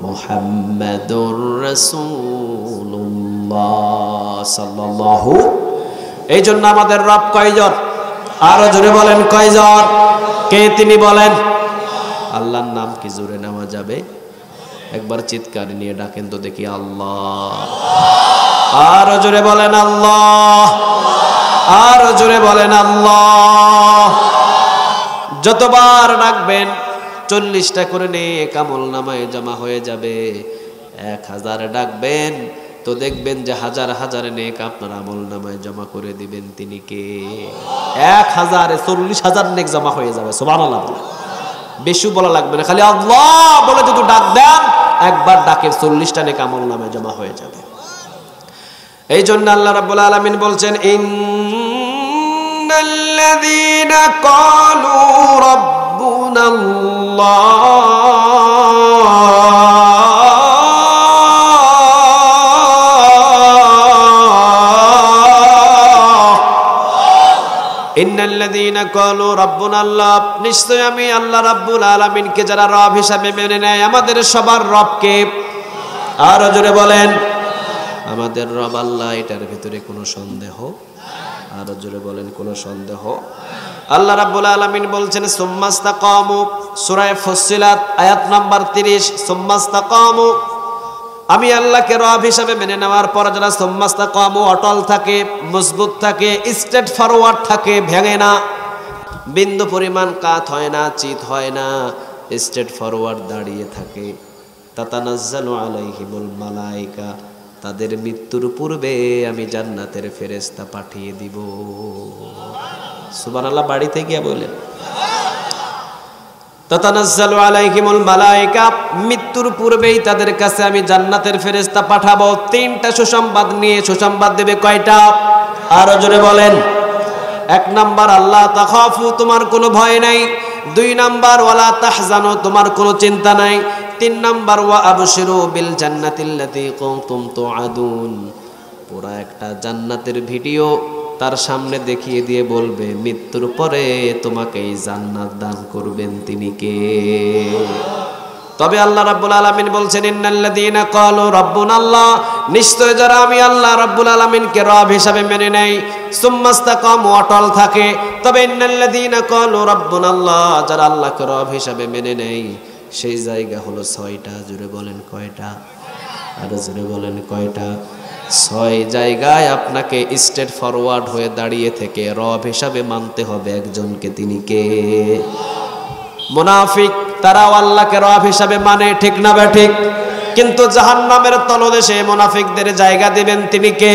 মুহাম্মাদুর রাসূলুল্লাহ সাল্লাল্লাহু। এই জন্য আমাদের রব কয়জন? আরো জোরে বলেন কয়জন? কে তিনি বলেন? আল্লাহর নাম কি জোরে নেওয়া যাবে? একবার চিৎকার নিয়ে ডাকেন তো দেখি আল্লাহ। আরো জোরে বলেন আল্লাহ, আরো জোরে বলেন আল্লাহ। যতবার ডাকবেন 40টা করে নেক আমল নামায় জমা হয়ে যাবে। 1000 ডাকবেন তো দেখবেন যে হাজার হাজার নেক আপনার আমল নামায় জমা করে দিবেন। তিনি কে? 1000-এ 40,000 নেক জমা হয়ে যাবে। সুবহানাল্লাহ। বেশি বলা লাগবে না, খালি আল্লাহ বলে যদি ডাক দেন, একবার ডাকের 40টা নেক আমল নামায় জমা হয়ে যাবে। এই জন্য আল্লাহ রাব্বুল আলামিন বলছেন, ইন্নাল্লাযীনা ক্বালু ইন্নাল্লাযীনা ক্বালু রাব্বুনা আল্লাহ, নিশ্চয় আমি আল্লাহ রাব্বুল আলামিনকে যারা রব হিসাবে মেনে নেয়, আমাদের সবার রবকে। আরো জোরে বলেন আমাদের রব আল্লাহ, এটার ভিতরে কোনো সন্দেহ? আরো জোরে বলেন কোনো সন্দেহ? আল্লাহ রাব্বুল আলামিন বলছেন সুম্মাস্তাকামু, সূরা ফুসসিলাত আয়াত নাম্বার 30, সুম্মাস্তাকামু, আমি আল্লাহকে রব হিসাবে মেনে নেওয়ার পর যারা সুম্মাস্তাকামু অটল থাকে, মজবুত থাকে, স্ট্রেট ফরওয়ার্ড থাকে, ভেঙে না, বিন্দু পরিমাণ কাত হয় না, চিত হয় না, স্ট্রেট ফরওয়ার্ড দাঁড়িয়ে থাকে, তাতানাজ্জালু আলাইহিমুল মালায়েকা, তাদের মৃত্যুর পূর্বে আমি জান্নাতের ফেরেশতা পাঠিয়ে দিব। সুবহানাল্লাহ। বাড়িতে গিয়ে বলেন তাতানাজ্জালু আলাইহিমুল মালায়েকা, মৃত্যুর পূর্বেই তাদের কাছে আমি জান্নাতের ফেরেশতা পাঠাবো। 3টা সুসংবাদ নিয়ে। সুসংবাদ দেবে কয়টা? আরো জোরে বলেন। 1 নাম্বার আল্লাহ তাখাফু, তোমার কোনো ভয় নাই। 2 নাম্বার ওয়ালা তাহজানু, তোমার কোনো চিন্তা নাই। 3 নাম্বার ওয়া আবশিরু বিল জান্নাতিল্লাতী কুনতুম তুআদুন, পুরা একটা জান্নাতের ভিডিও তার সামনে দেখিয়ে দিয়ে বলবে, মৃত্যুর পরে তোমাকে এই জান্নাত দান করবেন তিনি কে? তবে আল্লাহ রাব্বুল আলামিন বলছেন, ইন্নাল্লাযীনা ক্বালু রাব্বুনাল্লাহ, নিশ্চয় যারা আমি আল্লাহ রাব্বুল আলামিনকে রব হিসাবে মেনে নেয়, সুম্মাস্তাকামু অটল থাকে। তবে ইন্নাল্লাযীনা ক্বালু রাব্বুনাল্লাহ, যারা আল্লাহকে রব হিসাবে মেনে নেয়, সেই জায়গা হলো 6টা। জুড়ে বলেন কয়টা? আরো জুড়ে বলেন কয়টা? 6 জায়গায় আপনাকে স্ট্রেট ফরওয়ার্ড হয়ে দাঁড়িয়ে থেকে রব হিসাবে মানতে হবে একজনকে। তিনি কে? মুনাফিক তারাও আল্লাহকে রব হিসাবে মানে, ঠিক না বে ঠিক? কিন্তু জাহান্নামের তলদেশে মুনাফিকদের জায়গা দিবেন তিনি কে?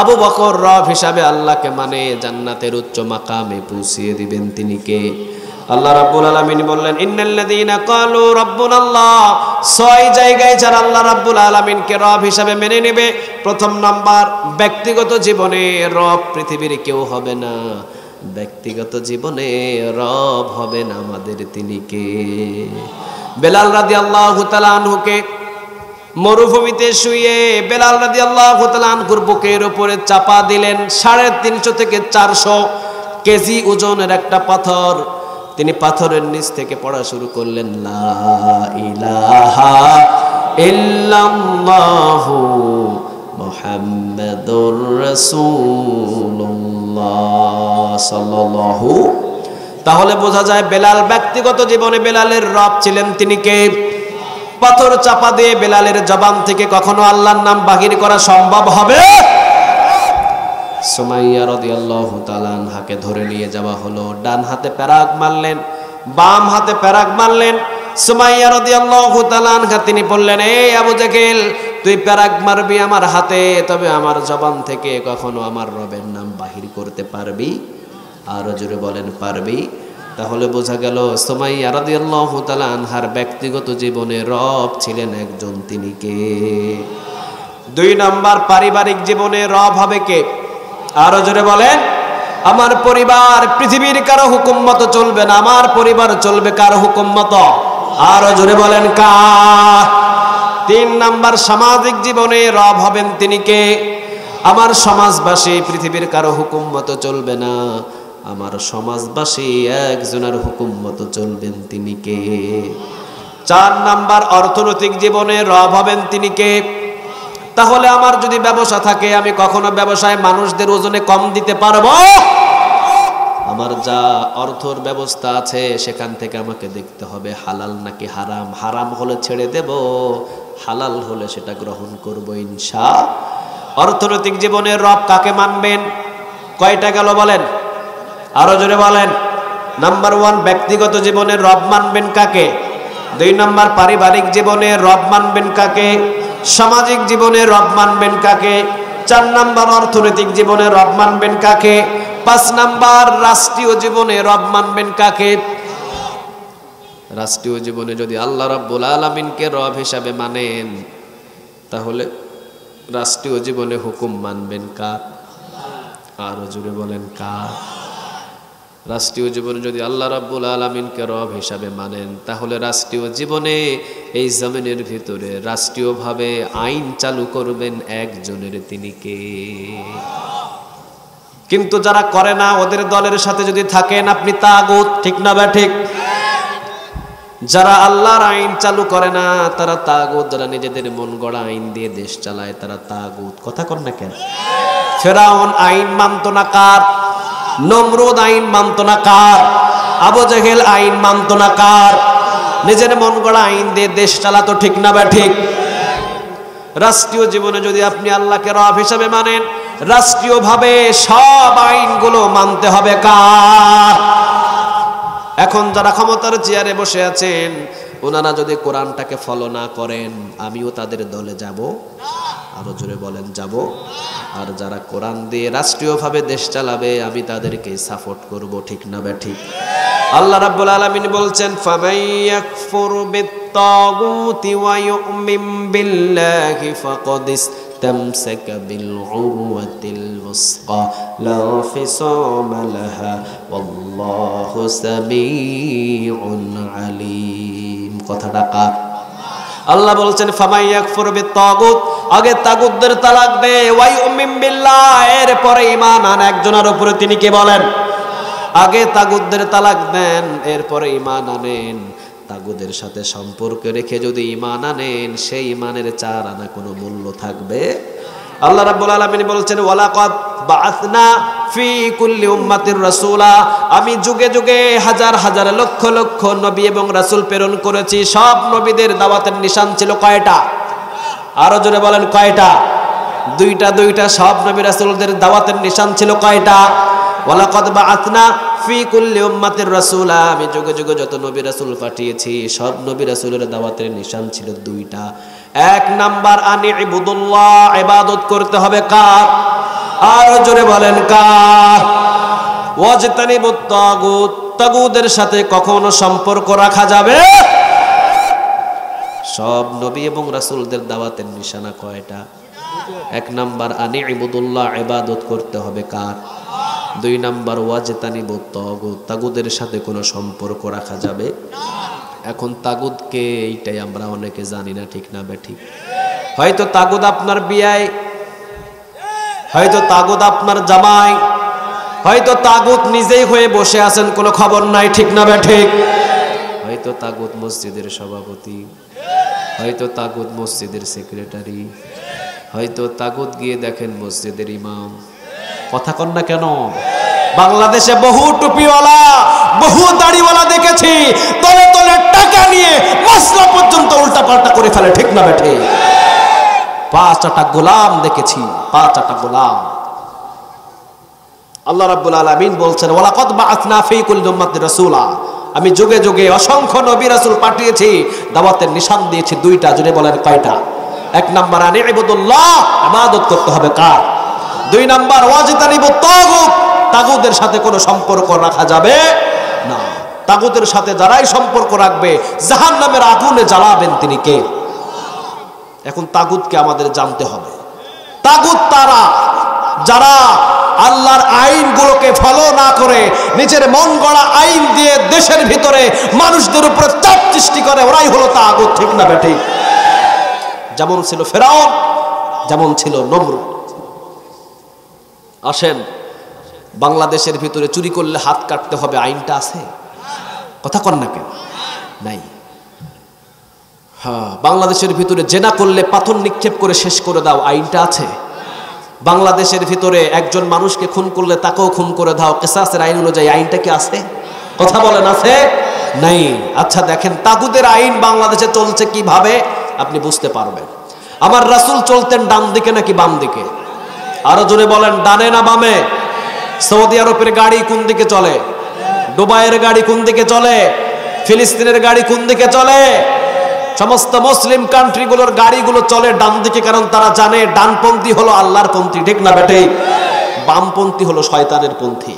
আবু বকর রব হিসাবে আল্লাহকে মানে, জান্নাতের উচ্চ মাকামে পৌঁছিয়ে দিবেন তিনি কে? আল্লাহ রাব্বুল আলামিন বললেন, ইন্নাল্লাযীনা ক্বালু রাব্বুনাল্লাহ, 6 জায়গায় যারা আল্লাহ রাব্বুল আলামিনকে রব হিসাবে মেনে নেবে। 1 নাম্বার, ব্যক্তিগত জীবনে রব পৃথিবীর কেউ হবে না। ব্যক্তিগত জীবনে রব হবেন আমাদের তিনি কে? বেলাল রাদিয়াল্লাহু তাআলা আনহুকে মরুভূমিতে শুয়ে বেলাল রাদিয়াল্লাহু তাআলা আনহুর বুকের উপরে চাপা দিলেন 350 থেকে 400 কেজি ওজনের একটা পাথর। তিনি পাথরের নিচ থেকে পড়া শুরু করলেন, লা ইলাহা ইল্লাল্লাহু মুহাম্মাদুর রাসূলুল্লাহ সাল্লাল্লাহু। তাহলে বোঝা যায় বেলাল ব্যক্তিগত জীবনে বেলালের রব ছিলেন তিনি কে? পাথর চাপা দিয়ে বেলালের জবান থেকে কখনো আল্লাহর নাম বাহির করা সম্ভব হবে? সুমাইয়া রাদিয়াল্লাহু তাআলা আনহাকে ধরে নিয়ে যাওয়া হলো। ডান হাতে প্যারাগ মারলেন, বাম হাতে প্যারাগ মারলেন। সুমাইয়া রাদিয়াল্লাহু তাআলা আনহা তিনি বললেন, এই আবু জাহেল, তুই প্যারাগ মারবি আমার হাতে, তবে আমার জবান থেকে কখনো আমার রবের নাম বাহির করতে পারবি? আরো জোরে বলেন পারবি? তাহলে বোঝা গেল সুমাইয়া রাদিয়াল্লাহু তাআলা আনহার ব্যক্তিগত জীবনে রব ছিলেন একজন, তিনি কে? 2 নাম্বার, পারিবারিক জীবনে রব হবে কে? আরো জোরে বলেন। আমার পরিবার পৃথিবীর কারো হুকুম মতো চলবে না, আমার পরিবার চলবে কার হুকুম মতো? আরো জোরে বলেন কার? 3 নাম্বার, সামাজিক জীবনে রব হবেন তিনি কে? আমার সমাজবাসী পৃথিবীর কারো হুকুম মতো চলবে না, আমার সমাজবাসী একজনের হুকুম মতো চলবেন, তিনি কে? 4 নাম্বার, অর্থনৈতিক জীবনে রব হবেন তিনি কে? তাহলে আমার যদি ব্যবসা থাকে, আমি কখনো ব্যবসায় মানুষদের ওজনে কম দিতে পারবো? আমার যা অর্থর ব্যবস্থা আছে সেখান থেকে আমাকে দেখতে হবে হালাল নাকি হারাম। হারাম হলে ছেড়ে দেব, হালাল হলে সেটা গ্রহণ করব ইনশাআল্লাহ। অর্থনৈতিক জীবনের রব কাকে মানবেন? কয়টা গেল বলেন? আরো জোরে বলেন। নাম্বার 1, ব্যক্তিগত জীবনের রব মানবেন কাকে? 2 নাম্বার, পারিবারিক জীবনের রব মানবেন কাকে? সামাজিক জীবনের রব মানবেন কাকে? 4 নাম্বার, অর্থনৈতিক জীবনের রব মানবেন কাকে? 5 নাম্বার, রাষ্ট্রীয় জীবনে রব মানবেন কাকে? রাষ্ট্রীয় জীবনে যদি আল্লাহ রাব্বুল আলামিনকে রব হিসাবে মানেন, তাহলে রাষ্ট্রীয় জীবনে হুকুম মানবেন কার? আরো জোরে বলেন কার? রাষ্ট্রীয় জীবনে যদি আল্লাহ রাব্বুল আলামিনকে রব হিসাবে মানেন, তাহলে রাষ্ট্রীয় জীবনে এই জমিনের ভিতরে রাষ্ট্রীয়ভাবে আইন চালু করবেন একজনের, তিনি কে? কিন্তু যারা করে না, ওদের দলের সাথে যদি থাকেন আপনি তাগুত, ঠিক না বা ঠিক? যারা আল্লাহর আইন চালু করে না তারা তাগুত, যারা নিজেদের মন গড়া আইন দিয়ে দেশ চালায় তারা তাগুত। কথা কর না কেন? ফেরাউন আইন মানত না কার? নমরুদ আইন মানত না কার? আবু জেহেল আইন মানত না কার? নিজের মন গড়া আইন দিয়ে দেশ চালাতো, ঠিক না বা ঠিক? রাষ্ট্রীয় জীবনে যদি আপনি আল্লাহকে রব হিসাবে মানেন, রাষ্ট্রীয়ভাবে সব আইনগুলো মানতে হবে কার? এখন যারা ক্ষমতার চেয়ারে বসে আছেন, ওনারা যদি কোরআনটাকে ফলো না করেন, আমিও তাদের দলে যাব। আরো জোরে বলেন যাব। আর যারা কোরআন দিয়ে রাষ্ট্রীয়ভাবে দেশ চালাবে, আমি তাদেরকে সাপোর্ট করব, ঠিক না বে ঠিক? আল্লাহ রাব্বুল আলামিন বলছেন, ফামাইয়াকফুর বিত্তাগুতি ওয়া ইউমিন বিল্লাহি ফাকাদ ইসতামসাকা বিল উরওয়াতিল ওয়াসকা লা ফিসামা লাহা ওয়াল্লাহু সামিউন আলিম। কথাটা কার? আল্লাহ বলছেন ফামাইয়াকফুর বিত্তাগুত, আগে তাগুতদের তালাক দে, ওয়া ইউমিন বিল্লাহ, এরপরে ঈমান আন একজনের উপরে, তিনি কে বলেন? আগে তাগুতদের তালাক দেন, এরপরে ঈমান আনেন। তাগুদের সাথে সম্পর্ক রেখে যদি ঈমান আনেন, সেই ঈমানের 4 আনা কোনো মূল্য থাকবে? আল্লাহ রাব্বুল আলামিন বলছেন, ওয়ালাকাদ বাআসনা ফি কুল্লি উম্মাতির রাসূলা, আমি যুগে যুগে হাজার হাজার লক্ষ লক্ষ নবী এবং রাসূল প্রেরণ করেছি। সব নবীদের দাওয়াতের নিশান ছিল কয়টা? আরো জোরে বলেন কয়টা? 2টা। সব নবী রাসূলদের দাওয়াতের নিশান ছিল কয়টা? ওয়ালাকাদ বাআসনা ফি কুল্লি উম্মাতির রাসূলা, আমি যুগে যুগে যত নবী রাসূল পাঠিয়েছি, সব নবী রাসূলের দাওয়াতের নিশান ছিল 2টা। 1 নাম্বার, আনি ইবুদুল্লাহ, ইবাদত করতে হবে কার? আরো জোরে বলেন কার? ওয়াজতানিবুত তাগুত, তাগুদের সাথে কখনো সম্পর্ক রাখা যাবে? সব নবী এবং রাসূলদের দাওয়াতের নিশানা কয়টা? 1 নাম্বার, আনি ইবুদুল্লাহ, ইবাদত করতে হবে কার? 2 নাম্বার, ওয়াজতানিবুত তাগুত, তাগুদের সাথে কোনো সম্পর্ক রাখা যাবে? এখন তাগুতকে, এইটাই আমরা অনেকে জানি না, ঠিক না বে ঠিক? হয়তো তাগুত আপনার বিয়াই, হয়তো তাগুত আপনার জামাই, হয়তো তাগুত নিজেই হয়ে বসে আছেন, কোনো খবর নাই, ঠিক না বে ঠিক? হয়তো তাগুত মসজিদের সভাপতি, হয়তো তাগুত মসজিদের সেক্রেটারি, হয়তো তাগুত গিয়ে দেখেন মসজিদের ইমাম। কথা কন না কেন? বাংলাদেশে বহু টুপিওয়ালা, বহু দাড়িওয়ালা দেখেছি, তলে তলে টাকা নিয়ে মসলা পর্যন্ত উল্টাপাল্টা করে ফেলে, ঠিক না বেঠে? 5টা গোলাম দেখেছি, 5টা গোলাম। আল্লাহ রাব্বুল আলামিন বলছেন, ওয়ালাকাদ বাআসনা ফি কুল্লি উম্মাতির রাসূলা, আমি যুগে যুগে অসংখ্য নবী রাসূল পাঠিয়েছি, দাওয়াতের নিশান দিয়েছি 2টা। জুড়ে বলেন কয়টা? 1 নাম্বার, আনি ইবুদুল্লাহ, ইবাদত করতে হবে কার? 2 নাম্বার, ওয়াজতানিবুত তাগুত, তাগুদের সাথে কোনো সম্পর্ক রাখা যাবে না। তাগুদের সাথে যারাই সম্পর্ক রাখবে, জাহান্নামের আগুনে জ্বালাবেন, তিনি কে? এখন তাগুতকে আমাদের জানতে হবে। তাগুত তারা যারা আল্লাহর আইন আইনগুলোকে ফলো না করে নিজের মন গড়া আইন দিয়ে দেশের ভিতরে মানুষদের উপরে চাপ সৃষ্টি করে, ওরাই হলো তাগুত। ঠিক না বেঠিক? যেমন ছিল ফেরাউন, যেমন ছিল নমরুদ। আসেন, বাংলাদেশের ভিতরে চুরি করলে হাত কাটতে হবে আইনটা আছে? কথা কন না কেন? নাই। হ্যাঁ, বাংলাদেশের ভিতরে জেনা করলে পাথর নিক্ষেপ করে শেষ করে দাও, আইনটা আছে? বাংলাদেশের ভিতরে একজন মানুষকে খুন করলে তাকেও খুন করে দাও, কিসাসের আইন অনুযায়ী, আইনটা কি আছে? কথা বলেন, আছে? নাই। আচ্ছা দেখেন তাগুতের আইন বাংলাদেশে চলছে কিভাবে আপনি বুঝতে পারবেন। আমার রাসূল চলতেন ডান দিকে নাকি বাম দিকে? আরো জোরে বলেন, ডানে না বামে? সৌদি আরবের গাড়ি কোন দিকে চলে? দুবাইয়ের গাড়ি কোন দিকে চলে? ফিলিস্তিনের গাড়ি কোন দিকে চলে? সমস্ত মুসলিম কান্ট্রিগুলোর গাড়িগুলো চলে ডান দিকে, কারণ তারা জানে ডানপন্থী হলো আল্লাহর পন্থী। ঠিক না বেঠিক? বামপন্থী হলো শয়তানের পন্থী।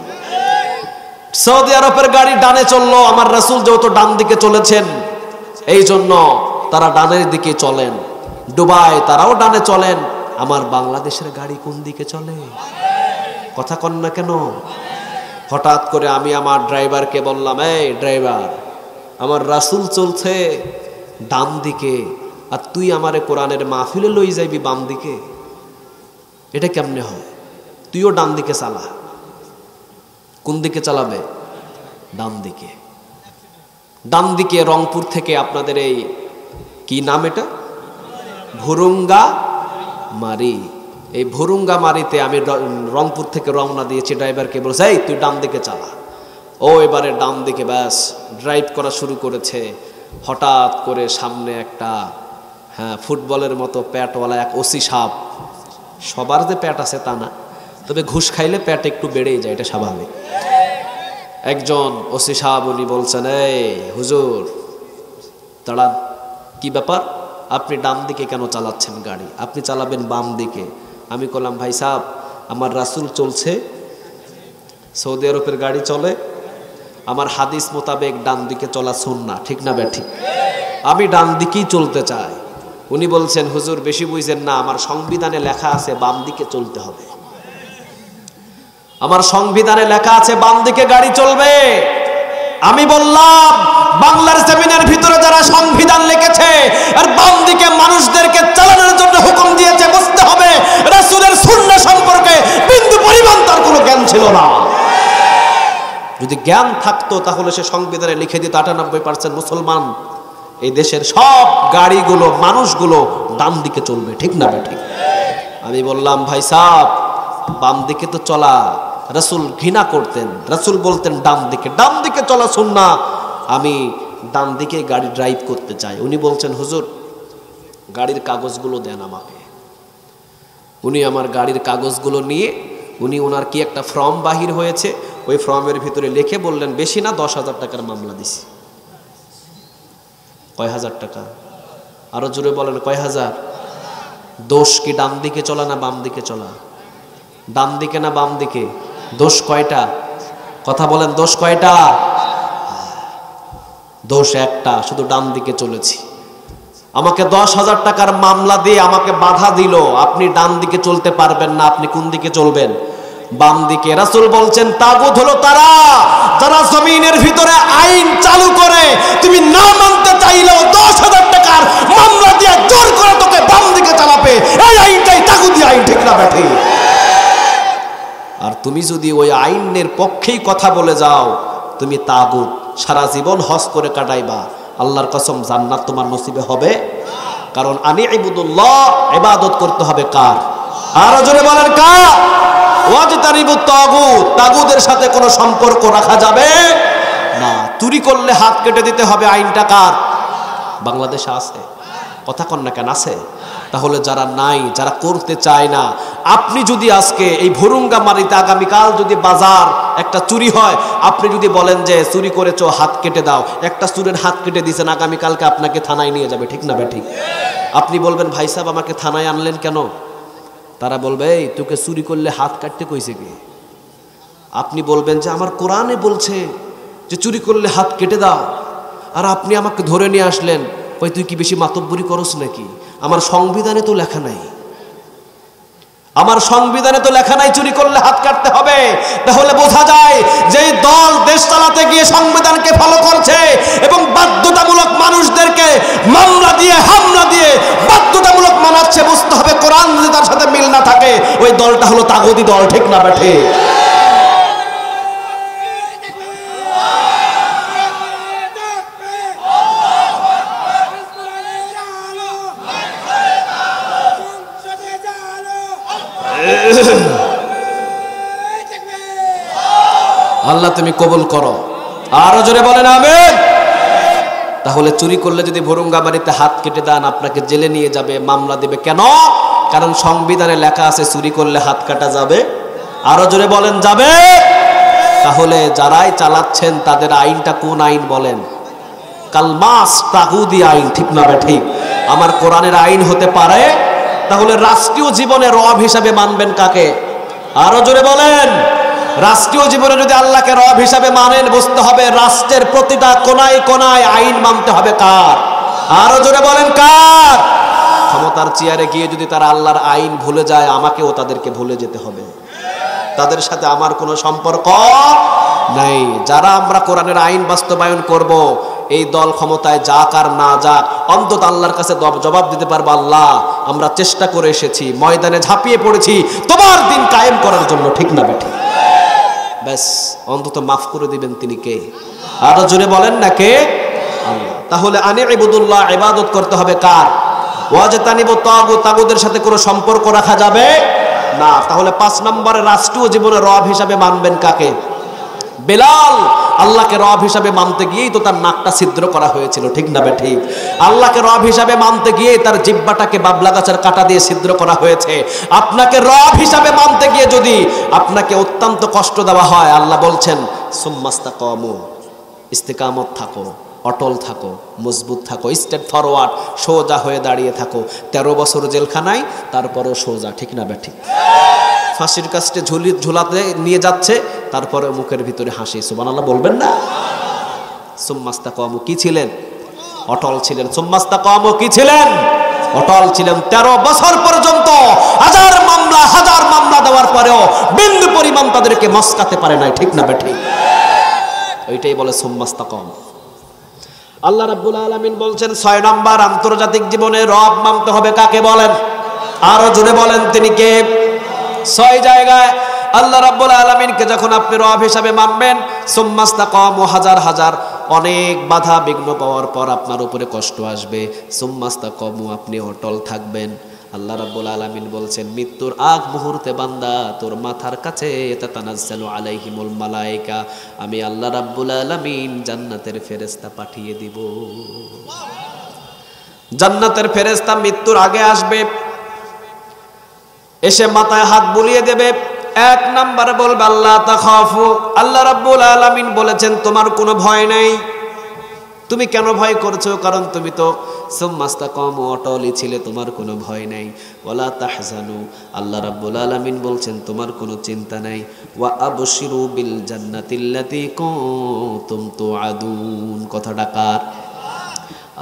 সৌদি আরবের গাড়ি ডানে চললো, আমার রাসূল যেহেতু ডান দিকে চলেছেন এই জন্য তারা ডানের দিকে চলেন। দুবাই তারাও ডানে চলেন। আমার বাংলাদেশের গাড়ি কোন দিকে চলে? কথা কন না কেন? হঠাৎ করে আমি আমার ড্রাইভারকে বললাম, এই ড্রাইভার, আমার রাসূল চলছে ডান দিকে আর তুই আমারে কোরআনের মাহফিলে লই যাইবি বাম দিকে, এটা কেমনে হয়? তুইও ডান দিকে চালা। কোন দিকে চালাবে? ডান দিকে। ডান দিকে রংপুর থেকে আপনাদের এই কি নাম এটা, ভুরুঙ্গা মারি, এই ভুরুঙ্গা মারিতে আমি রংপুর থেকে রওনা দিয়েছি। ড্রাইভারকে বলছে, এই তুই ডান দিকে চালা। ও এবারে ডান দিকে ব্যাস ড্রাইভ করা শুরু করেছে। হঠাৎ করে সামনে একটা ফুটবলের মতো প্যাটওয়ালা এক ওসি সাহেব, সবার যে প্যাট আছে তা না, তবে ঘুষ খাইলে প্যাট একটু বেড়েই যায়, এটা স্বাভাবিক। একজন ওসি সাহেব, উনি বলছেন, এই হুজুর দাঁড়ান, কি ব্যাপার, আপনি ডান দিকে কেন চালাচ্ছেন গাড়ি? আপনি চালাবেন বাম দিকে। আমি বললাম, ভাই সাহেব, আমার রাসূল চলছে, সৌদি আরবের গাড়ি চলে, আমার হাদিস মোতাবেক ডান দিকে চলা সুন্নাহ। ঠিক না বেঠিক? আমি ডান দিকেই চলতে চাই। উনি বলছেন, হুজুর বেশি বুঝেন না, আমার সংবিধানে লেখা আছে বাম দিকে চলতে হবে। আমার সংবিধানে লেখা আছে বাম দিকে গাড়ি চলবে। আমি বললাম, বাংলার জমিনের ভিতরে যারা সংবিধান লিখেছে আর বাম দিকে মানুষদেরকে চালানোর জন্য হুকুম দিয়েছে, বুঝতে হবে রাসূলের সুন্নাহ সম্পর্কে বিন্দু পরিমাণ তার কোনো জ্ঞান ছিল না। যদি জ্ঞান থাকতো তাহলে সে সংবিধানে লিখে দিত 98% মুসলমান এই দেশের সব গাড়িগুলো মানুষগুলো ডান দিকে চলবে। ঠিক না বেঠিক? আমি বললাম, ভাই সাহেব, বাম দিকে তো চলা রাসূল ঘৃণা করতেন, রাসূল বলতেন ডান দিকে, ডান দিকে চলা সুন্নাহ, আমি ডান দিকে গাড়ি ড্রাইভ করতে চাই। উনি বলছেন, হুজুর গাড়ির কাগজগুলো দেন আমাকে। উনি আমার গাড়ির কাগজগুলো নিয়ে, উনি ওনার কি একটা ফর্ম বাহির হয়েছে, ওই ফর্মের ভিতরে লিখে বললেন, বেশি না 10,000 টাকার মামলা দিছি। কয় হাজার টাকা? আরো জোরে বলেন, কয় হাজার? দোষ কি ডান দিকে চলা না বাম দিকে চলা? ডান দিকে না বাম দিকে? দোষ কয়টা? কথা বলেন, দোষ কয়টা? দোষ একটা, শুধু ডান দিকে চলেছি। আমাকে 10,000 টাকার মামলা দিয়ে আমাকে বাধা দিল, আপনি ডান দিকে চলতে পারবেন না, আপনি কোন দিকে চলবেন? বাম দিকে। রাসূল বলছেন, তাগুত হলো তারা যারা জমিনের ভিতরে আইন চালু করে, তুমি না মানতে চাইলেও 10,000 টাকার মামলা দিয়ে জোর করে তোকে বাম দিকে চালাবে। এই আইনটাই তাগুতি আইন। ঠিক না বেঠিক? আর তুমি যদি ওই আইনের পক্ষেই কথা বলে যাও, তুমি তাগুত। সারা জীবন হজ করে কাটাইবা, আল্লাহর কসম জান্নাত তোমার নসিবে হবে। কারণ আনি ইবুদুল্লাহ, ইবাদত করতে হবে কার? আরো জোরে বলেন, কার? ওয়াজতানিবুত তাগুত, তাগুতের সাথে কোনো সম্পর্ক রাখা যাবে না। চুরি করলে হাত কেটে দিতে হবে, আইনটা কার? বাংলাদেশে আছে? কথা কন না কেন? আছে? তাহলে যারা নাই, যারা করতে চায় না, আপনি যদি আজকে এই ভুরুঙ্গা মারিতে আগামীকাল যদি বাজার একটা চুরি হয়, আপনি যদি বলেন যে চুরি করেছো হাত কেটে দাও, একটা চুরের হাত কেটে দিয়েছেন, আগামীকালকে আপনাকে থানায় নিয়ে যাবে। ঠিক না বেঠিক? আপনি বলবেন, ভাই সাহেব আমাকে থানায় আনলেন কেন? তারা বলবে, এই তোকে চুরি করলে হাত কাটতে কইছে কে? আপনি বলবেন যে আমার কোরআনে বলছে যে চুরি করলে হাত কেটে দাও, আর আপনি আমাকে ধরে নিয়ে আসলেন, ওই তুই কি বেশি মাতব্বরি করস নাকি? আমার সংবিধানে তো লেখা নাই। আমার সংবিধানে তো লেখা নাই চুরি করলে হাত কাটতে হবে। তাহলে বোঝা যায় যে দল দেশ চালাতে গিয়ে সংবিধানকে ফলো করছে এবং বাধ্যতামূলক মানুষদেরকে মামলা দিয়ে হামলা দিয়ে বাধ্যতামূলক মানাচ্ছে। বুঝতে হবে কোরআন যদি তার সাথে মিল না থাকে ওই দলটা হলো তাগুতি দল, ঠিক না বেঠে? আল্লাহ তুমি কবুল করো, আরো জোরে বলেন আমিন। তাহলে চুরি করলে যদি ভুরুঙ্গা বাড়িতে হাত কেটে দেন আপনাকে জেলে নিয়ে যাবে, মামলা দেবে। কেন? কারণ সংবিধানে লেখা আছে চুরি করলে হাত কাটা যাবে। আরো জোরে বলেন যাবে। তাহলে যারাই চালাচ্ছেন তাদের আইনটা কোন আইন বলেন? কালমাস তাগুদি আইন, ঠিক না ঠিক? আমার কোরআনের আইন হতে পারে। তাহলে রাষ্ট্রীয় জীবনে রব হিসাবে মানবেন কাকে? আরো জোরে বলেন। রাষ্ট্রীয় জীবনে যদি আল্লাহকে রব হিসাবে মানেন বুঝতে হবে রাষ্ট্রের প্রতিটা কোনায় কোনায় আইন মানতে হবে কার? আরো জোরে বলেন কার? ক্ষমতার চেয়ারে গিয়ে যদি তারা আল্লাহর আইন ভুলে যায় আমাকেও তাদেরকে ভুলে যেতে হবে। তাদের সাথে আমার কোনো সম্পর্ক নাই। যারা আমরা কোরআনের আইন বাস্তবায়ন করব এই দল ক্ষমতায় যাক আর না যাক অন্তত আল্লাহর কাছে জবাব দিতে পারবো, আল্লাহ আমরা চেষ্টা করে এসেছি, ময়দানে ঝাঁপিয়ে পড়েছি তোমার দিন কায়েম করার জন্য, ঠিক না বেঠি? ব্যাস, অন্তত মাফ করে দিবেন তিনি কে? আরো জোরে বলেন না কে? আল্লাহ। তাহলে আনি ইবাদুল্লাহ, ইবাদত করতে হবে কার? ওয়াজতানিবু তাগুত, তাগুতের সাথে কোনো সম্পর্ক রাখা যাবে না। তাহলে 5 নম্বরে রাষ্ট্রীয় জীবনে রব হিসাবে মানবেন কাকে? বেলাল আল্লাহকে রব হিসাবে মানতে গিয়েই তো তার নাকটা ছিদ্র করা হয়েছিল, ঠিক না বেঠিক? আল্লাহকে রব হিসাবে মানতে গিয়ে তার জিহ্বাটাকে বাবলা গাছের কাঁটা দিয়ে ছিদ্র করা হয়েছে। আপনাকে রব হিসাবে মানতে গিয়ে যদি আপনাকে অত্যন্ত কষ্ট দেওয়া হয়, আল্লাহ বলছেন সুম্মাস্তাকামু, ইস্তিকামত থাকো, অটল থাকো, মজবুত থাকো, স্টেট ফরওয়ার্ড, সোজা হয়ে দাঁড়িয়ে থাকো। 13 বছর জেলখানায় তারপরেও সোজা, ঠিক না বেঠিক? ফাঁসির কাছে ঝুলাতে নিয়ে যাচ্ছে তারপরে মুখের ভিতরে হাসি, সুবহানাল্লাহ বলবেন না? সুম্মাস্তাকামু কি ছিলেন? অটল ছিলেন। সুম্মাস্তাকামু কি ছিলেন? অটল ছিলেন। 13 বছর পর্যন্ত হাজার মামলা দেওয়ার পরেও বিন্দু পরিমাণ তাদেরকে মস্কাতে পারে নাই, ঠিক না বেঠিক? ওইটাই বলে সুম্মাস্তাকামু। আল্লাহ রাব্বুল আলামিন বলছেন 6 নম্বর আন্তর্জাতিক জীবনে রব মানতে হবে কাকে বলেন? আরো জোরে বলেন তিনি কে? 6 জায়গায় আল্লাহ রাব্বুল আলামিনকে যখন আপনি রব হিসাবে মানবেন, সুম্মাস্তাকামু, হাজার অনেক বাধা বিঘ্ন পাওয়ার পর আপনার উপরে কষ্ট আসবে, সুম্মাস্তাকামু, আপনি অটল থাকবেন। আল্লাহ রাব্বুল আলামিন বলছেন মৃত্যুর আগ মুহূর্তে বান্দা তোর মাথার কাছে তাতানাজ্জালু আলাইহিমুল মালায়েকা, আমি আল্লাহ রাব্বুল আলামিন জান্নাতের ফেরেশতা পাঠিয়ে দিব। জান্নাতের ফেরেশতা মৃত্যুর আগে আসবে, এসে মাথায় হাত বুলিয়ে দেবে। 1 নম্বরে বলবে আল্লাহ তাখাফু, আল্লাহ রাব্বুল আলামিন বলেছেন তোমার কোনো ভয় নাই। তুমি কেন ভয় করছো? কারণ তুমি তো সুম্মাস্তাকামু, অটলই ছিলে, তোমার কোনো ভয় নাই। ওয়ালা তাহজানু, আল্লাহ রাব্বুল আলামিন বলছেন তোমার কোনো চিন্তা নাই। ওয়া আবশিরু বিল জান্নাতিল্লাতী কুনতুম তুআদুন, কথাটা কার?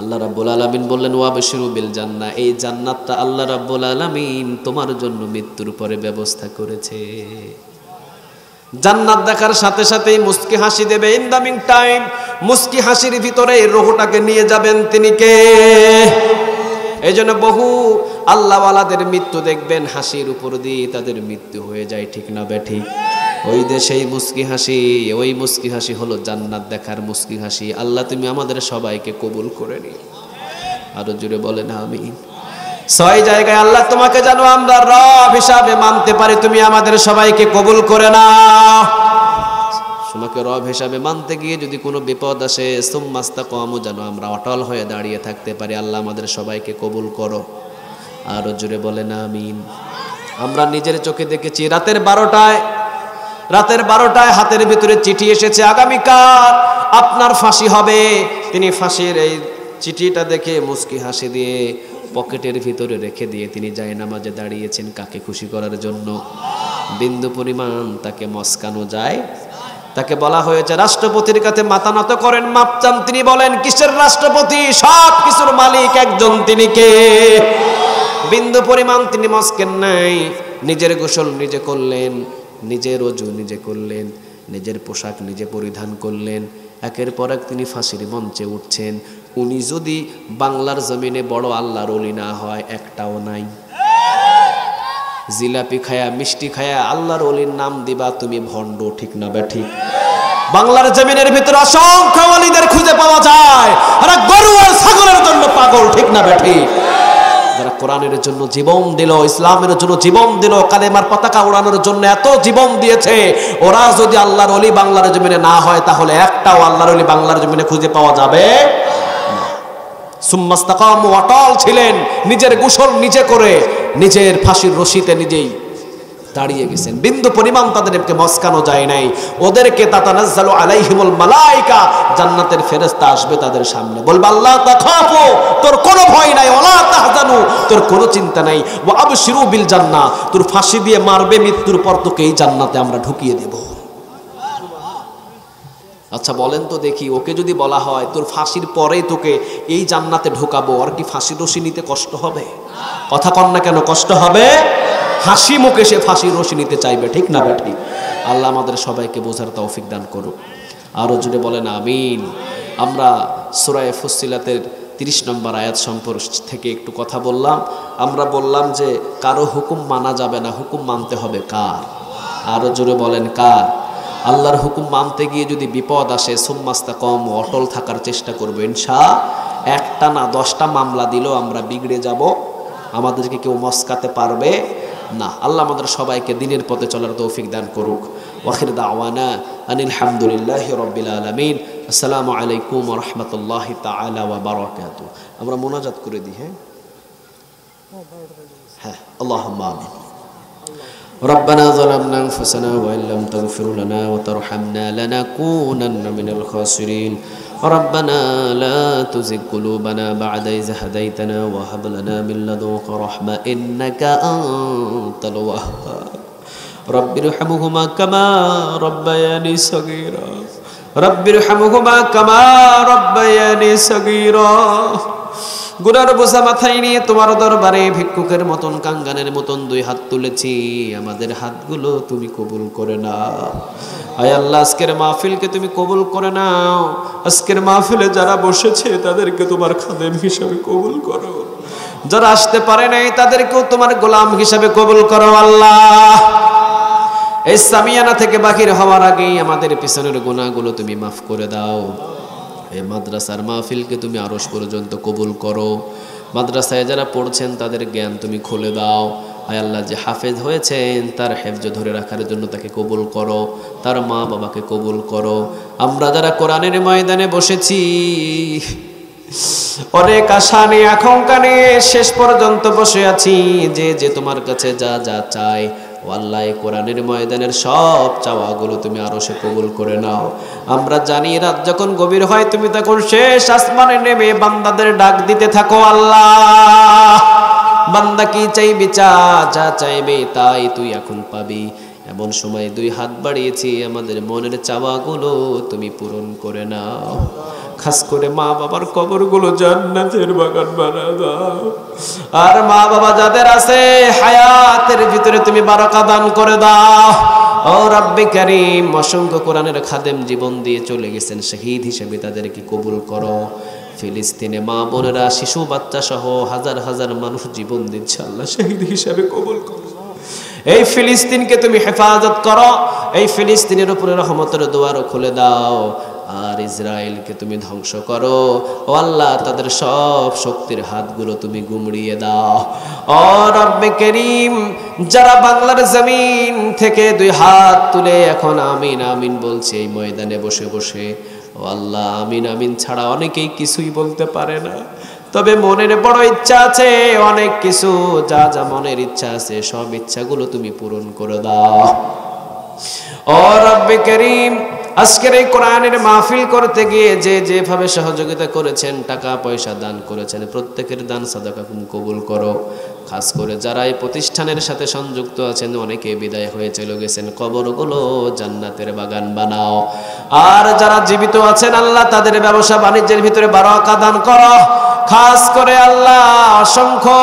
আল্লাহ রাব্বুল আলামিন বললেন ওয়াবশিরু বিল জান্নাহ, এই জান্নাতটা আল্লাহ রাব্বুল আলামিন তোমার জন্য মৃত্যুর পরে ব্যবস্থা করেছে। জান্নাত দেখার সাথে সাথেই মুস্কি হাসি দেবে। ইন দ্য মিন টাইম মুস্কি হাসির ভিতরে রূহটাকে নিয়ে যাবেন তিনি কে? এইজন্য বহু আল্লাহওয়ালাদের মৃত্যু দেখবেন হাসির উপর দিয়ে তাদের মৃত্যু হয়ে যায়, ঠিক না বেঠিক? ওই দেশেই মুস্কি হাসি, ওই মুস্কি হাসি হলো জান্নাত দেখার মুস্কি হাসি। আল্লাহ তুমি আমাদের সবাইকে কবুল করে নি, আরো জোরে বলেন আমিন। 6 জায়গায় আল্লাহ তোমাকে জানো আমরা রব হিসাবে মানতে পারি, তুমি আমাদের সবাইকে কবুল করে নাও। তোমাকে রব হিসাবে মানতে গিয়ে যদি কোনো বিপদ আসে, সুম্মাস্তাকামু, জানো আমরা অটল হয়ে দাঁড়িয়ে থাকতে পারি। আল্লাহ আমাদের সবাইকে কবুল করো, আরো জোরে বলেন আমিন। আমরা নিজের চোখে দেখেছি রাতের 12টায় হাতের ভিতরে চিঠি এসেছে, আগামীকাল আপনার ফাঁসি হবে। তিনি ফাঁসির এই চিঠিটা দেখে মুস্কি হাসি দিয়ে পকেটের ভিতরে রেখে দিয়ে তিনি জায়নামাজে দাঁড়িয়েছেন কাকে খুশি করার জন্য? বিন্দু পরিমাণ তাকে মস্কানো যায়? তাকে বলা হয়েছে রাষ্ট্রপতির কাছে মাথা নত করেন, মাপ চান। তিনি বলেন কিসের রাষ্ট্রপতি? সব কিছুর মালিক একজন, তিনি কে? বিন্দু পরিমাণ তিনি মস্কেন নাই। নিজের গোসল নিজে করলেন, নিজের ওযু নিজে করলেন, নিজের পোশাক নিজে পরিধান করলেন। একের পর এক তিনি ফাঁসির মঞ্চে উঠছেন। উনি যদি বাংলার জমিনে বড় আল্লাহর ওলি না হয়, একটাও নাই। জিলাপি খায়া মিষ্টি খায়া আল্লাহর ওলির নাম দিবা তুমি ভণ্ড, ঠিক না ব্যাঠিক? বাংলার জমিনের ভিতরে অসংখ্য ওলিদের খুঁজে পাওয়া যায়, আর গরু আর ছাগলের জন্য পাগল, ঠিক না ব্যাঠিক? যারা কোরআনের জন্য জীবন দিল, ইসলামের জন্য জীবন দিল, কালেমার পতাকা উড়ানোর জন্য এত জীবন দিয়েছে, ওরা যদি আল্লাহর ওলি বাংলার জমিনে না হয়, তাহলে একটাও আল্লাহর ওলি বাংলার জমিনে খুঁজে পাওয়া যাবে না। সুম্মাস্তাকামু, অটল ছিলেন, নিজের গোসল নিজে করে, নিজের ফাঁসির রশিতে নিজেই দাঁড়িয়ে গেছেন। বিন্দু পরিমাণ তাদেরকে মস্কানো যায় নাই। ওদেরকে তাতানাজ্জালু আলাইহিমুল মালাইকা, জান্নাতের ফেরেশতা আসবে তাদের সামনে, বলবে আল্লাহ তাখাফু, তোর কোনো ভয় নাই, ওয়ালা তাহজানু, তোর কোনো চিন্তা নাই, ওয়া আবশিরু বিল জান্নাহ, তোর ফাঁসি দিয়ে মারবে, মৃত্যুর পর তোকে এই জান্নাতে আমরা ঢুকিয়ে দেব। আচ্ছা বলেন তো দেখি, ওকে যদি বলা হয় তোর ফাঁসির পরেই তোকে এই জান্নাতে ঢোকাবো, আর কি ফাঁসির রশি নিতে কষ্ট হবে? কথা কন না কেন, কষ্ট হবে? হাসি মুখে সে ফাঁসির রশি নিতে চাইবে, ঠিক না ব্যাঠিক? আল্লাহ আমাদের সবাইকে বোঝার তৌফিক দান করুক। আরো জুড়ে বলেন আমিন। আমরা সূরা ফুসসিলাতের 30 নম্বর আয়াত সম্পর্ক থেকে একটু কথা বললাম। আমরা বললাম যে কারো হুকুম মানা যাবে না, হুকুম মানতে হবে কার? আরো জোরে বলেন কার? আল্লাহর হুকুম মানতে গিয়ে যদি বিপদ আসে, সুম্মাস্তাকাম, অটল থাকার চেষ্টা করবো ইনশাআল্লাহ। একটা না 10টা মামলা দিলেও আমরা বিগড়ে যাব, আমাদেরকে কেউ মস্কাতে পারবে না। আল্লাহ আমাদের সবাইকে দিনের পথে চলার তৌফিক দান করুক। ওয়াখির দাওয়ানা আনিল হামদুলিল্লাহি রাব্বিল আলামিন। আসসালামু আলাইকুম ওয়া রাহমাতুল্লাহি তাআলা ওয়া বারাকাতুহু। আমরা মোনাজাত করে দিই। হ্যাঁ, আল্লাহুম্মা আমিন। ربنا ظلمنا أنفسنا وإن لم تغفر لنا وترحمنا لنكونن من الخاسرين. ربنا لا تزغ قلوبنا بعد إذ هديتنا وهب لنا من لدنك رحمة إنك أنت الوهاب. رب ارحمهما كما ربياني صغيرا. رب ارحمهما كما ربياني صغيرا. গুনার বোঝা মাথায় নিয়ে তোমার দরবারে ভিক্ষুকের মতন, কাঙ্গানের মতন 2 হাত তুলেছি। আমাদের হাতগুলো তুমি কবুল করে নাও। আয় আল্লাহ, আজকের মাহফিলকে তুমি কবুল করে নাও। আজকের মাহফিলে যারা বসেছে তাদেরকে তোমার খাদেম হিসাবে কবুল করো। যারা আসতে পারে নাই তাদেরকেও তোমার গোলাম হিসাবে কবুল করো আল্লাহ। এই সামিয়ানা থেকে বাহির হওয়ার আগেই আমাদের পিছনের গুনাহগুলো তুমি মাফ করে দাও। এই মাদ্রাসার মাহফিলকে তুমি আরশ পর্যন্ত কবুল করো। মাদ্রাসায় যারা পড়ছেন তাদের জ্ঞান তুমি খুলে দাও। আয় আল্লাহ, যে হাফেজ হয়েছেন তার হেফজ ধরে রাখার জন্য তাকে কবুল করো, তার মা বাবাকে কবুল করো। আমরা যারা কোরআনের ময়দানে বসেছি, অনেক আশা নিয়ে আকাঙ্ক্ষা নিয়ে শেষ পর্যন্ত বসে আছি, যে তোমার কাছে যা যা চাই, ও আল্লাহ, কোরআনের ময়দানের সব চাওয়াগুলো তুমি আরশে কবুল করে নাও। আমরা জানি রাত যখন গভীর হয় তুমি তখন শেষ আসমানে নেমে বান্দাদের ডাক দিতে থাকো। আল্লাহ, বান্দা কি চাইবে, যা চাইবে তাই তুই এখন পাবি। এমন সময় 2 হাত বাড়িয়েছি, আমাদের মনের চাওয়াগুলো তুমি পূরণ করে নাও। খাস করে মা বাবার কবরগুলো জান্নাতের বাগান বানাও দাও। আর মা বাবা যাদের আছে হায়াতের ভিতরে তুমি বারাকা দান করে দাও। ও রব্বে কারীম, অসংখ্য কোরআনের খাদেম জীবন দিয়ে চলে গেছেন, শহীদ হিসেবে তাদেরকে কবুল করো। ফিলিস্তিনে মা বোনেরা, শিশু বাচ্চা সহ হাজার হাজার মানুষ জীবন দিচ্ছে, আল্লাহ শহীদ হিসেবে কবুল করো। এই ফিলিস্তিনকে তুমি হেফাজত করো, এই ফিলিস্তিনের উপরে রহমতের দুয়ারও খুলে দাও। আর ইসরায়েলকে তুমি ধ্বংস করো। ও আল্লাহ, তাদের সব শক্তির হাতগুলো তুমি গুমড়িয়ে দাও। ও রব্বে কারীম, যারা বাংলার জমিন থেকে 2 হাত তুলে এখন আমিন আমিন বলছে এই ময়দানে বসে বসে, ও আল্লাহ, আমিন আমিন ছাড়া অনেকেই কিছুই বলতে পারে না, তবে মনের বড় ইচ্ছা আছে অনেক কিছু। যা যা মনের ইচ্ছা আছে সব ইচ্ছাগুলো তুমি পূরণ করে দাও। ও রব্বে কারীম, আজকের এই কোরআনের মাহফিল করতে গিয়ে যেভাবে সহযোগিতা করেছেন, টাকা পয়সা দান করেছেন, প্রত্যেকের দান সাদাকা তুমি কবুল করো। খাস করে যারা এই প্রতিষ্ঠানের সাথে সংযুক্ত আছেন, অনেকে বিদায় হয়ে চলে গেছেন, কবরগুলো জান্নাতের বাগান বানাও। আর যারা জীবিত আছেন আল্লাহ, তাদের ব্যবসা বাণিজ্যের ভিতরে বারাকা দান করো। খাস করে আল্লাহ অসংখ্য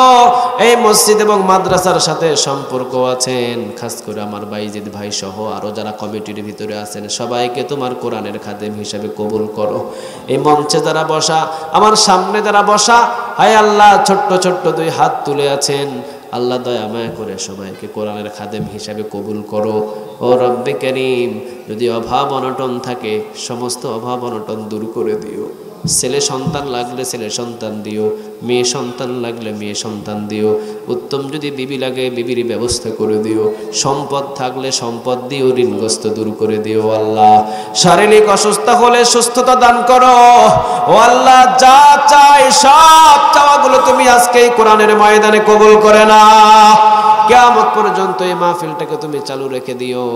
এই মসজিদ এবং মাদ্রাসার সাথে সম্পর্ক আছেন, খাস করে আমার বাইজিদ ভাই সহ আরো যারা কমিটির ভিতরে আছেন সবাইকে তোমার কোরআনের খাদেম হিসাবে কবুল করো। এই মঞ্চে যারা বসা, আমার সামনে যারা বসা, হায় আল্লাহ ছোট্ট ছোট্ট দুই হাত তুলে আছেন, আল্লাহ দয়া মায়া করে সবাইকে কোরআনের খাদেম হিসাবে কবুল করো। ও রব্বে করিম, যদি অভাব অনটন থাকে সমস্ত অভাব অনটন দূর করে দিও। ছেলে সন্তান লাগলে ছেলে সন্তান দিও, মেয়ে সন্তান লাগলে মেয়ে সন্তান দিও, উত্তম যদি বিবি লাগে বিবির ব্যবস্থা করে দিও, সম্পদ থাকলে সম্পদ দিও, ঋণগ্রস্ত দূর করে দিও। আল্লাহ শারীরিক অসুস্থ হলে সুস্থতা দান করো। ও আল্লাহ যা চাই সব চাওয়াগুলো তুমি আজকে এই কোরআনের ময়দানে কবুল করে না, কিয়ামত পর্যন্ত এই মাহফিলটাকে তুমি চালু রেখে দিও।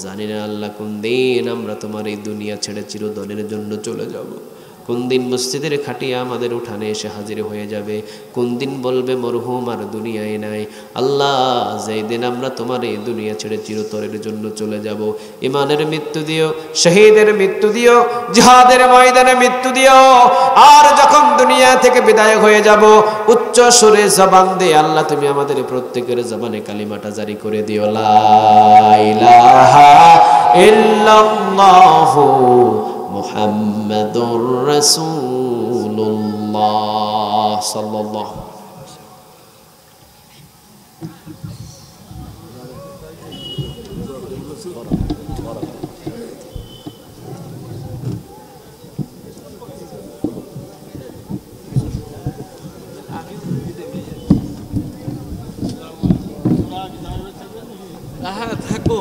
জানি না আল্লাহ কোন দিন আমরা তোমার এই দুনিয়া ছেড়ে চিরদিনের জন্য চলে যাব, কোন দিন মসজিদের খাটিয়া আমাদের উঠানে এসে হাজির হয়ে যাবে, কোন দিন বলবে মরহুম আর দুনিয়ায় নাই। আল্লাহ যেই দিন আমরা তোমার এই দুনিয়া ছেড়ে চিরতরের জন্য চলে যাব, ইমানের মৃত্যু দিও, শহীদের মৃত্যু দিও, জিহাদের ময়দানে মৃত্যু দিও। আর যখন দুনিয়া থেকে বিদায় হয়ে যাব উচ্চ সুরে জবান দিয়ে আল্লাহ তুমি আমাদের প্রত্যেকের জবানে কালিমাটা জারি করে দিও, লা ইলাহা ইল্লাল্লাহু মুহাম্মাদুর রাসূলুল্লাহ সাল্লাল্লাহু থাকো।